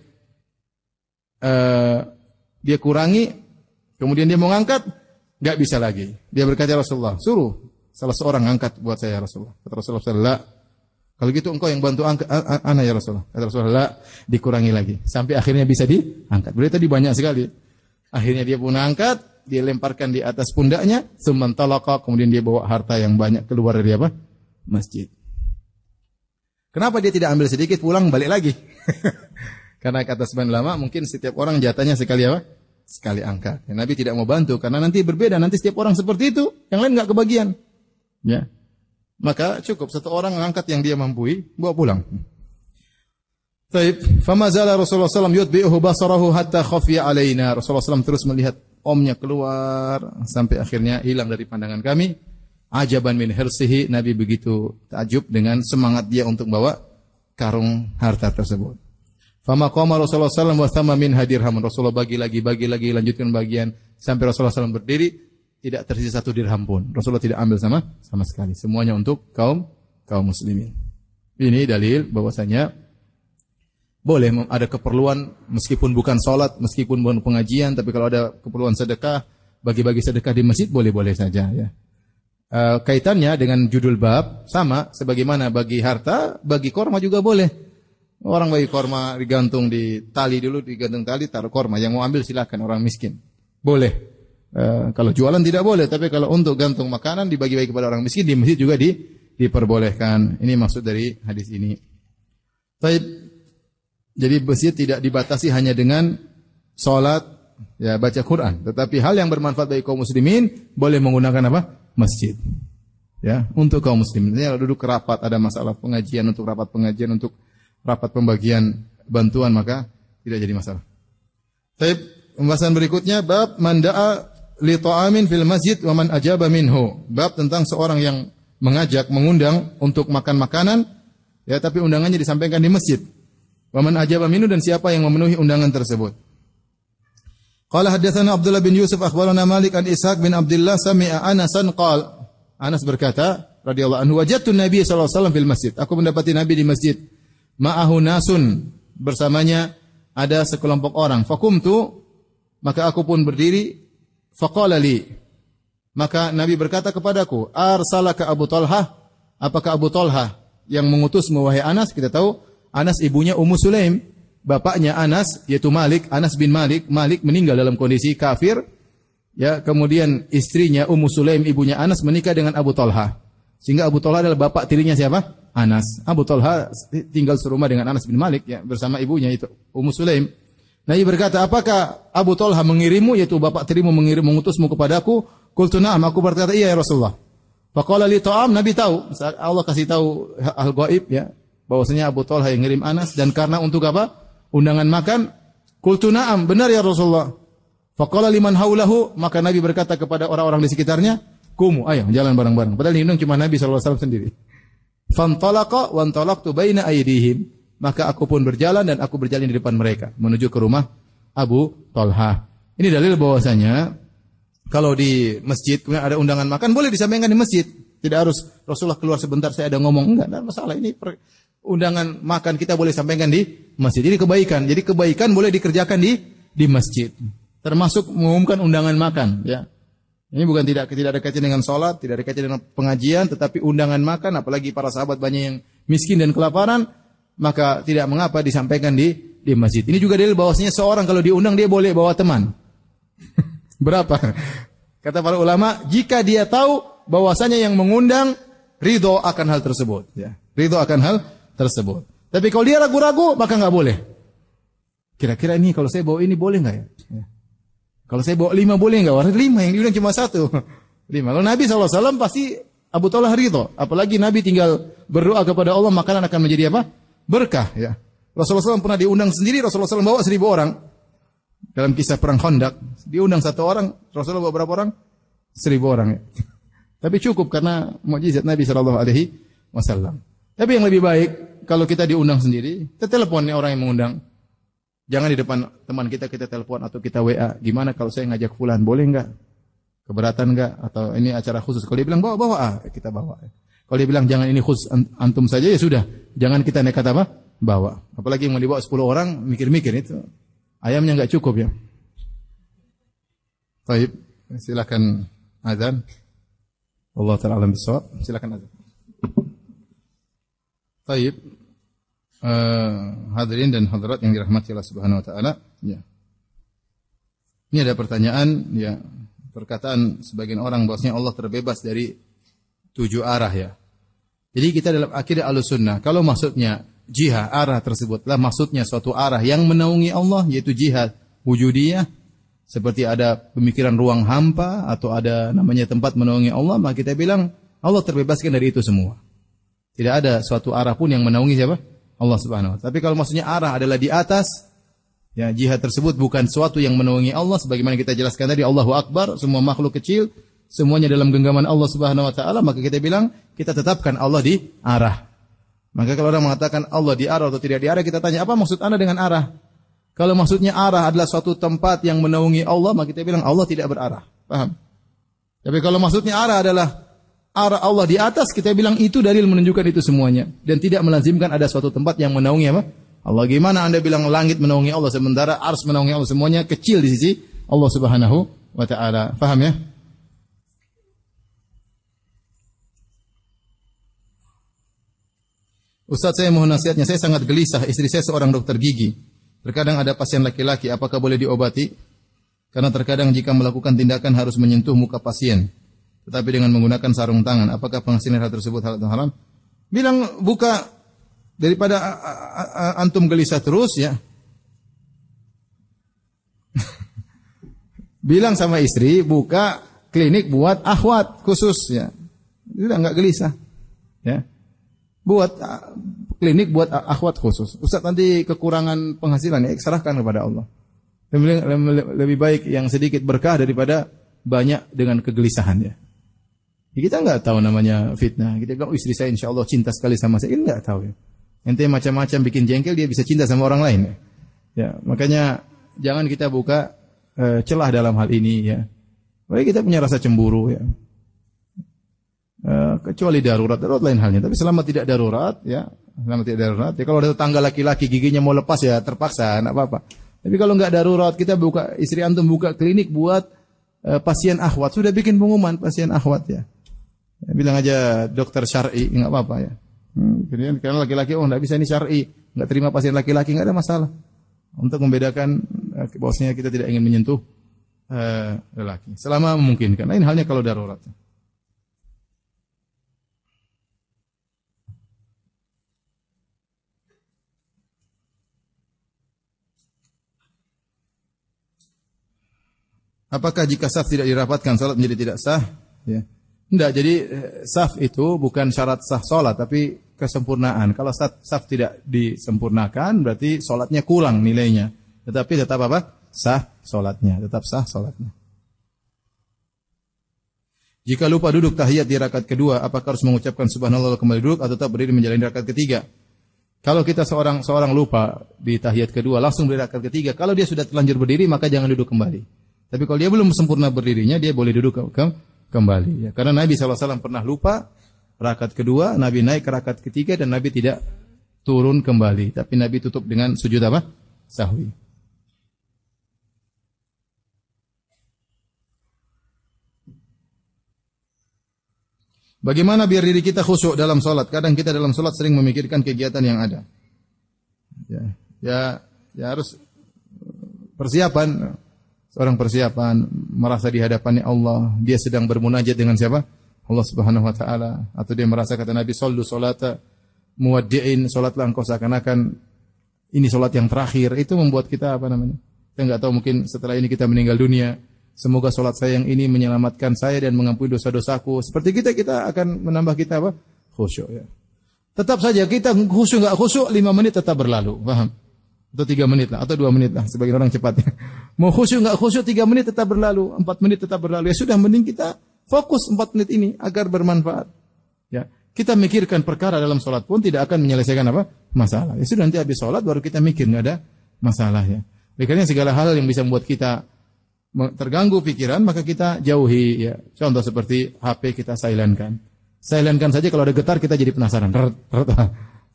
dia kurangi, kemudian dia mau ngangkat, enggak bisa lagi. Dia berkata, "Rasulullah, suruh salah seorang angkat buat saya, Rasulullah." Kata Rasulullah sallallahu alaihi wasallam, "Kalau gitu engkau yang bantu angkat ana ya Rasulullah." Kata Rasulullah, dikurangi lagi sampai akhirnya bisa diangkat. Berarti tadi banyak sekali. Akhirnya dia pun angkat, dia lemparkan di atas pundaknya, tsumman talaqa, kemudian dia bawa harta yang banyak keluar dari apa? Masjid. Kenapa dia tidak ambil sedikit pulang balik lagi? Karena kata sebagian ulama mungkin setiap orang jatahnya sekali apa? Sekali angkat. Ya, Nabi tidak mau bantu karena nanti berbeda, nanti setiap orang seperti itu, yang lain enggak kebagian. Ya. Maka cukup satu orang angkat yang dia mampu, bawa pulang. Taib, fama zala Rasulullah sallallahu alaihi wasallam yutbi'uhu basarahu hatta khafiya alaina. Rasulullah sallallahu terus melihat omnya keluar sampai akhirnya hilang dari pandangan kami. Ajaban min hirsihi, Nabi begitu takjub dengan semangat dia untuk bawa karung harta tersebut. Fama qama Rasulullah sallallahu alaihi wasallam min hadirham. Rasulullah bagi lagi, lanjutkan bagian sampai Rasulullah sallallahu berdiri, tidak tersisa satu dirham pun. Rasulullah tidak ambil sama sekali. Semuanya untuk kaum muslimin. Ini dalil bahwasanya boleh ada keperluan meskipun bukan salat, meskipun bukan pengajian, tapi kalau ada keperluan sedekah, bagi-bagi sedekah di masjid boleh-boleh saja ya. Kaitannya dengan judul bab sama sebagaimana bagi harta, bagi korma juga boleh. Orang bagi korma digantung di tali dulu, digantung tali taruh korma. Yang mau ambil silakan, orang miskin. Boleh. Kalau jualan tidak boleh, tapi kalau untuk gantung makanan dibagi-bagi kepada orang miskin di masjid juga diperbolehkan. Ini maksud dari hadis ini. Baik. Jadi masjid tidak dibatasi hanya dengan salat, ya baca Quran, tetapi hal yang bermanfaat bagi kaum muslimin boleh menggunakan apa? Masjid. Ya, untuk kaum muslimin. Kalau duduk rapat ada masalah pengajian, untuk rapat pengajian, untuk rapat pembagian bantuan, maka tidak jadi masalah. Baik, pembahasan berikutnya bab man da'a li ta'amin fil masjid wa man ajaba minhu. Bab tentang seorang yang mengajak, mengundang untuk makan makanan, ya tapi undangannya disampaikan di masjid. Wa man ajaba minhu, dan siapa yang memenuhi undangan tersebut. Qala haddatsana Abdullah bin Yusuf akhbarana Malik an Ishaq bin Abdullah sami'a Anasan qala. Anas berkata radhiyallahu anhu, wajadtu Nabi sallallahu alaihi wasallam fil masjid. Aku mendapati Nabi di masjid. Ma'ahu nasun, bersamanya ada sekelompok orang. Fakumtu, maka aku pun berdiri. Faqala li, maka Nabi berkata kepadaku, arsalaka Abu Talhah, apakah Abu Talhah yang mengutusmu wahai Anas? Kita tahu Anas ibunya Ummu Sulaim, bapaknya Anas yaitu Malik, Anas bin Malik. Malik meninggal dalam kondisi kafir. Ya, kemudian istrinya Ummu Sulaim, ibunya Anas, menikah dengan Abu Talhah. Sehingga Abu Talhah adalah bapak tirinya siapa? Anas. Abu Talhah tinggal serumah dengan Anas bin Malik, ya, bersama ibunya itu Ummu Sulaim. Nabi berkata, apakah Abu Talhah mengirimmu, yaitu bapak tirimu mengutusmu kepadaku? Qultu na'am, aku berkata iya ya Rasulullah. Faqala li ta'am, Nabi tahu, Allah kasih tahu hal gaib, ya, bahwasanya Abu Talhah yang ngirim Anas, dan karena untuk apa? Undangan makan. Qultu na'am, benar ya Rasulullah. Faqala liman haulahu, maka Nabi berkata kepada orang-orang di sekitarnya, kumu, ayo jalan bareng-bareng. Padahal diundang cuma Nabi SAW sendiri. Fantalaqa wa antalaqtu baina aydihim. Maka aku pun berjalan dan aku berjalan di depan mereka menuju ke rumah Abu Talhah. Ini dalil bahwasanya kalau di masjid kemudian ada undangan makan boleh disampaikan di masjid. Tidak harus Rasulullah keluar sebentar saya ada ngomong, enggak masalah. Ini undangan makan kita boleh sampaikan di masjid. Ini kebaikan. Jadi kebaikan boleh dikerjakan di masjid. Termasuk mengumumkan undangan makan, ya. Ini bukan tidak ada kaitan dengan salat, tidak ada kaitan dengan pengajian, tetapi undangan makan, apalagi para sahabat banyak yang miskin dan kelaparan, maka tidak mengapa disampaikan di masjid. Ini juga dalil bahwasanya seorang kalau diundang dia boleh bawa teman. Berapa? Kata para ulama, jika dia tahu bahwasanya yang mengundang ridho akan hal tersebut, ya. Ridho akan hal tersebut. Tapi kalau dia ragu-ragu, maka enggak boleh. Kira-kira ini kalau saya bawa ini boleh enggak ya? Ya. Kalau saya bawa 5 boleh enggak? Warna 5 yang diundang cuma 1. 5. Kalau Nabi SAW pasti Abu Talhah ridho. Apalagi Nabi tinggal berdoa kepada Allah, makanan akan menjadi apa? Berkah, ya. Rasulullah SAW pernah diundang sendiri, Rasulullah SAW bawa 1000 orang. Dalam kisah perang Khandaq, diundang 1 orang, Rasulullah bawa berapa orang? 1000 orang, ya. Tapi cukup karena mukjizat Nabi SAW. Tapi yang lebih baik kalau kita diundang sendiri, kita telepon orang yang mengundang. Jangan di depan teman kita telepon atau kita WA. Gimana kalau saya ngajak fulan, boleh enggak? Keberatan enggak? Atau ini acara khusus? Kalau dia bilang bawa, kita bawa. Kalau dia bilang jangan ini khusus antum saja, ya sudah. Jangan kita nekat apa? Bawa. Apalagi yang mau dibawa 10 orang, mikir-mikir itu. Ayamnya enggak cukup, ya. Baik, silakan azan. Allah ta'ala alam bisawab. Silakan azan. Baik. Hadirin dan hadirat yang dirahmati Allah Subhanahu wa taala, ya. Ini ada pertanyaan, ya, perkataan sebagian orang bahwasanya Allah terbebas dari 7 arah, ya. Jadi kita dalam akidah Ahlussunnah, kalau maksudnya jihad arah tersebutlah maksudnya suatu arah yang menaungi Allah, yaitu jihad wujudiyah, seperti ada pemikiran ruang hampa atau ada namanya tempat menaungi Allah, maka kita bilang Allah terbebaskan dari itu semua. Tidak ada suatu arah pun yang menaungi siapa? Allah Subhanahu wa taala. Tapi kalau maksudnya arah adalah di atas, ya, jihad tersebut bukan suatu yang menaungi Allah, sebagaimana kita jelaskan tadi, Allahu Akbar, semua makhluk kecil semuanya dalam genggaman Allah Subhanahu wa taala, maka kita bilang kita tetapkan Allah di arah. Maka kalau orang mengatakan Allah di arah atau tidak di arah, kita tanya apa maksud Anda dengan arah? Kalau maksudnya arah adalah suatu tempat yang menaungi Allah, maka kita bilang Allah tidak berarah. Paham? Tapi kalau maksudnya arah adalah arah Allah di atas, kita bilang itu dalil menunjukkan itu semuanya, dan tidak melazimkan ada suatu tempat yang menaungi apa? Allah. Gimana Anda bilang langit menaungi Allah sementara arsy menaungi Allah, semuanya kecil di sisi Allah Subhanahu wa taala. Paham, ya? Ustaz, saya mohon nasihatnya, saya sangat gelisah, istri saya seorang dokter gigi. Terkadang ada pasien laki-laki, apakah boleh diobati? Karena terkadang jika melakukan tindakan harus menyentuh muka pasien, tetapi dengan menggunakan sarung tangan, apakah penghasilan hal tersebut halal atau haram? Bilang buka daripada antum gelisah terus ya. Bilang sama istri buka klinik buat akhwat khusus ya. Sudah enggak gelisah. Ya. Buat klinik buat akhwat khusus. Ustaz nanti kekurangan penghasilan ya serahkan kepada Allah. Lebih baik yang sedikit berkah daripada banyak dengan kegelisahan ya. Kita enggak tahu namanya fitnah. Kita bilang istri saya insyaallah cinta sekali sama saya. Ini enggak tahu ya. Ente macam-macam bikin jengkel dia bisa cinta sama orang lain ya. Ya, makanya jangan kita buka celah dalam hal ini ya. Baik kita punya rasa cemburu ya. Kecuali darurat lain halnya. Tapi selama tidak darurat ya, kalau ada tetangga laki-laki giginya mau lepas ya terpaksa, enggak apa-apa. Tapi kalau enggak darurat, kita buka istri antum buka klinik buat pasien akhwat, sudah bikin pengumuman pasien akhwat ya. Ya bilang aja dokter syar'i, enggak apa-apa ya. Karena laki-laki enggak bisa ini syar'i, enggak terima pasien laki-laki enggak ada masalah. Untuk membedakan bahwasanya kita tidak ingin menyentuh lelaki selama memungkinkan. Lain halnya kalau darurat. Apakah jika saf tidak dirapatkan salat menjadi tidak sah? Ya. Enggak, jadi saf itu bukan syarat sah salat tapi kesempurnaan. Kalau saf tidak disempurnakan berarti salatnya kurang nilainya. Tetapi tetap apa? Sah salatnya, tetap sah salatnya. Jika lupa duduk tahiyat di rakaat kedua, apakah harus mengucapkan subhanallah kembali duduk atau tetap berdiri menjalani rakaat ketiga? Kalau kita seorang lupa di tahiyat kedua langsung di rakaat ketiga, kalau dia sudah terlanjur berdiri maka jangan duduk kembali. Tapi kalau dia belum sempurna berdirinya, dia boleh duduk kembali. Ya. Karena Nabi SAW pernah lupa rakaat kedua, Nabi naik ke rakaat ketiga dan Nabi tidak turun kembali. Tapi Nabi tutup dengan sujud apa? Sahwi. Bagaimana biar diri kita khusyuk dalam sholat? Kadang kita dalam sholat sering memikirkan kegiatan yang ada. Ya harus persiapan. Seorang persiapan merasa di hadapannya Allah, dia sedang bermunajat dengan siapa? Allah Subhanahu wa taala. Atau dia merasa kata Nabi sallu salata muwaddi'in, salatlah engkau seakan-akan ini salat yang terakhir. Itu membuat kita apa namanya? Kita enggak tahu mungkin setelah ini kita meninggal dunia. Semoga salat saya yang ini menyelamatkan saya dan mengampuni dosa-dosaku. Seperti kita akan menambah kita apa? Khusyuk ya. Tetap saja kita khusyuk enggak khusyuk 5 menit tetap berlalu, paham? Atau 3 menit lah, atau 2 menit lah, sebagian orang cepatnya. Mau khusyuk enggak khusyuk 3 menit tetap berlalu, 4 menit tetap berlalu. Ya sudah, mending kita fokus 4 menit ini agar bermanfaat. Ya, kita mikirkan perkara dalam sholat pun tidak akan menyelesaikan apa? Masalah. Ya sudah, nanti habis sholat baru kita mikir, enggak ada masalah ya. Oleh karena segala hal yang bisa membuat kita terganggu pikiran, maka kita jauhi ya. Contoh seperti HP kita silentkan. Silentkan saja, kalau ada getar kita jadi penasaran.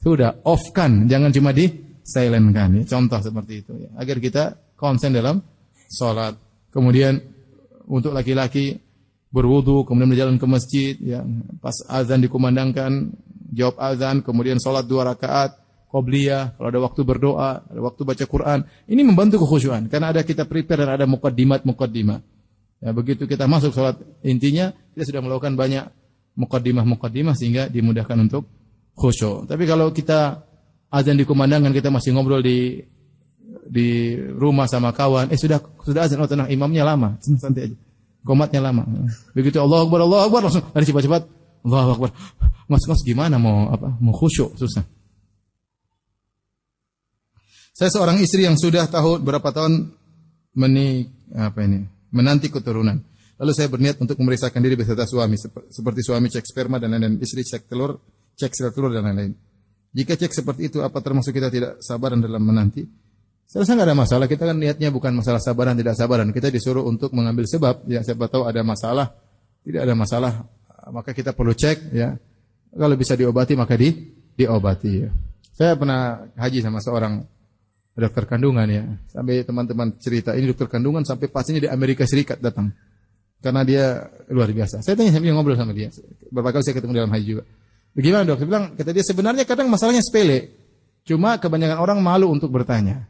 Sudah, off kan, jangan cuma di silentkan ya. Contoh seperti itu ya. Agar kita konsen dalam sholat. Kemudian untuk laki-laki berwudu, kemudian berjalan ke masjid ya. Pas azan dikumandangkan, jawab azan, kemudian sholat 2 rakaat qobliyah, kalau ada waktu berdoa, ada waktu baca Quran. Ini membantu kekhusyuan karena ada kita prepare dan ada muqaddimah. Ya, begitu kita masuk sholat, intinya kita sudah melakukan banyak muqaddimah sehingga dimudahkan untuk khusyuk. Tapi kalau kita azan dikumandangkan, kita masih ngobrol di rumah sama kawan, sudah azan, tenang, imamnya lama, santai aja. Qomatnya lama. Begitu Allahu Akbar, langsung lari cepat-cepat. Allahu Akbar. Mas gimana mau khusyuk, susah. Saya seorang istri yang sudah berapa tahun menanti keturunan. Lalu saya berniat untuk memeriksakan diri beserta suami, seperti suami cek sperma dan lain-lain, istri cek sel telur dan lain-lain. Jika cek seperti itu, apa termasuk kita tidak sabaran dalam menanti? Saya rasa nggak ada masalah. Kita kan niatnya bukan masalah sabaran tidak sabaran. Kita disuruh untuk mengambil sebab. Ya, siapa tahu ada masalah, tidak ada masalah, maka kita perlu cek. Ya, kalau bisa diobati maka diobati. Ya. Saya pernah haji sama seorang dokter kandungan ya. Sampai teman-teman cerita ini dokter kandungan sampai pastinya di Amerika Serikat datang. Karena dia luar biasa. Saya tanya sambil ngobrol sama dia. Beberapa kali saya ketemu dalam haji juga. Bagaimana dok? Dia bilang, kata dia sebenarnya kadang masalahnya sepele. Cuma kebanyakan orang malu untuk bertanya.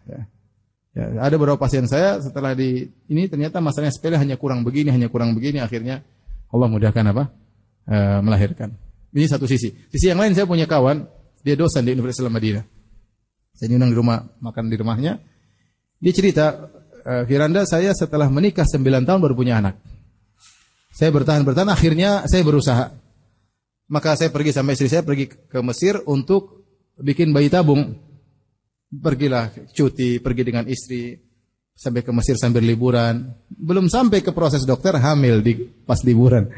Ya, ada beberapa pasien saya setelah ini ternyata masalahnya sepele, hanya kurang begini. Akhirnya Allah mudahkan melahirkan. Ini satu sisi. Sisi yang lain saya punya kawan Dia dosen di Universitas Islam Madinah. Saya diundang di rumah, makan di rumahnya. Dia cerita, Firanda, saya setelah menikah 9 tahun baru punya anak. Saya bertahan, akhirnya saya berusaha. Maka saya pergi sama istri saya, pergi ke Mesir untuk bikin bayi tabung. Pergilah cuti, pergi dengan istri, sampai ke Mesir sambil liburan. Belum sampai ke proses dokter, hamil pas liburan.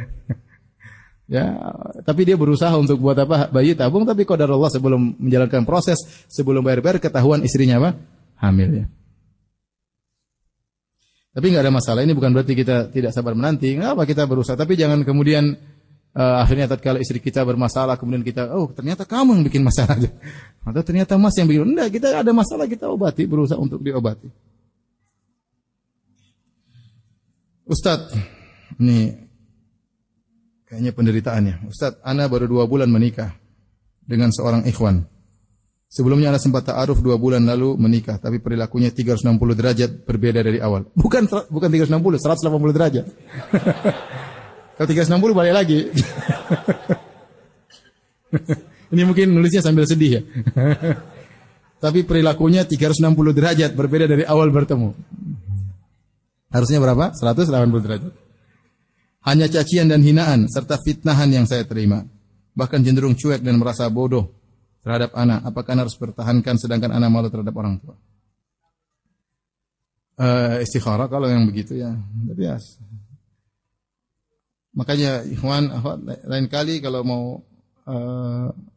Ya, tapi dia berusaha untuk buat apa? Bayi tabung, tapi qadarullah sebelum menjalankan proses, sebelum bayar-bayar, ketahuan istrinya apa? Hamil ya. Tapi nggak ada masalah. Ini bukan berarti kita tidak sabar menanti. Nggak apa kita berusaha. Tapi jangan kemudian akhirnya tatkala istri kita bermasalah, kemudian kita, oh ternyata kamu yang bikin masalah. Atau ternyata mas yang bikin. Enggak, kita ada masalah kita obati, berusaha untuk diobati. Ustadz, ini kayaknya penderitaannya. Ustadz, ana baru 2 bulan menikah dengan seorang ikhwan. Sebelumnya ana sempat ta'aruf 2 bulan lalu menikah, tapi perilakunya 360 derajat berbeda dari awal. Bukan 360, 180 derajat. Kalau 360 balik lagi. Ini mungkin nulisnya sambil sedih ya. Tapi perilakunya 360 derajat berbeda dari awal bertemu. Harusnya berapa? 180 derajat. Hanya cacian dan hinaan serta fitnahan yang saya terima. Bahkan cenderung cuek dan merasa bodoh terhadap anak. Apakah anak harus bertahankan sedangkan anak malu terhadap orang tua? Istikharah kalau yang begitu ya. Tapi ya. Makanya ikhwan, lain kali kalau mau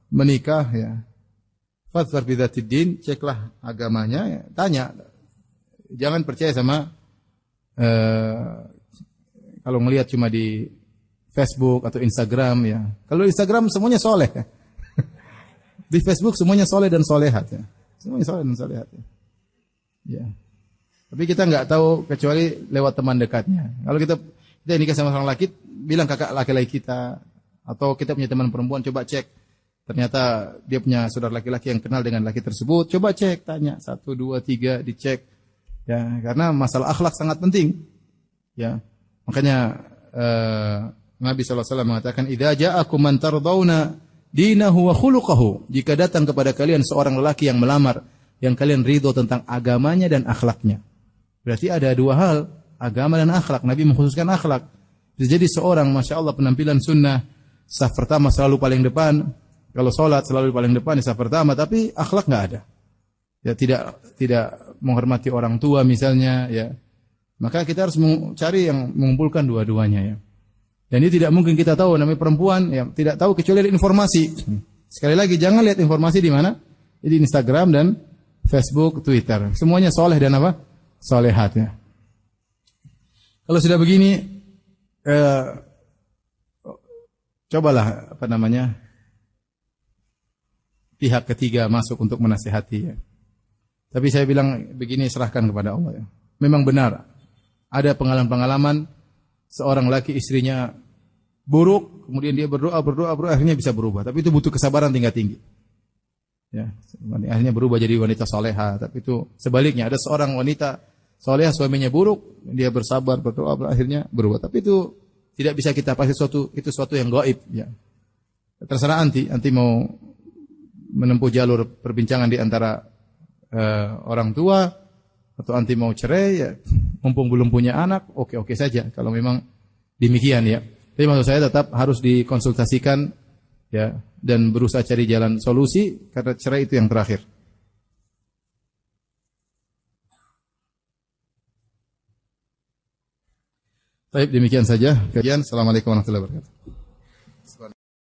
menikah ya, fadfar bidzatid din, ceklah agamanya, ya, tanya. Jangan percaya sama kalau ngelihat cuma di Facebook atau Instagram ya. Kalau Instagram semuanya soleh. Di Facebook semuanya soleh dan solehat ya. Semuanya soleh dan solehat ya. Ya. Tapi kita nggak tahu kecuali lewat teman dekatnya. Kalau kita nikah sama orang laki, bilang kakak laki-laki kita, atau kita punya teman perempuan, coba cek. Ternyata dia punya saudara laki-laki yang kenal dengan laki tersebut, coba cek, tanya 1, 2, 3 dicek. Ya, karena masalah akhlak sangat penting. Ya. Makanya Nabi SAW mengatakan, "Idza ja'akum man tardawna dinahu wa khuluquhu." Jika datang kepada kalian seorang lelaki yang melamar, yang kalian ridho tentang agamanya dan akhlaknya. Berarti ada 2 hal, agama dan akhlak. Nabi mengkhususkan akhlak. Jadi seorang, Masya Allah, penampilan sunnah, saf pertama selalu paling depan. Kalau sholat selalu paling depan di saf pertama, tapi akhlak nggak ada. Ya tidak menghormati orang tua misalnya, ya. Maka kita harus mencari yang mengumpulkan dua-duanya ya. Dan ini tidak mungkin kita tahu, namanya perempuan ya, tidak tahu kecuali dari informasi. Sekali lagi jangan lihat informasi di mana? Di Instagram dan Facebook, Twitter. Semuanya soleh dan apa? Solehat ya. Kalau sudah begini, cobalah pihak ketiga masuk untuk menasihati ya. Tapi saya bilang begini, serahkan kepada Allah ya. Memang benar ada pengalaman-pengalaman seorang laki istrinya buruk, kemudian dia berdoa akhirnya bisa berubah. Tapi itu butuh kesabaran tinggi. Ya, akhirnya berubah jadi wanita soleha. Tapi itu sebaliknya, ada seorang wanita soleha suaminya buruk, dia bersabar berdoa akhirnya berubah. Tapi itu tidak bisa kita pasti suatu yang gaib ya. Terserah anti mau menempuh jalur perbincangan di antara orang tua, atau anti mau cerai ya, mumpung belum punya anak, oke saja kalau memang demikian ya. Tapi maksud saya tetap harus dikonsultasikan ya, dan berusaha cari jalan solusi, karena cerai itu yang terakhir. Baik, demikian saja kajian. Assalamualaikum warahmatullahi wabarakatuh.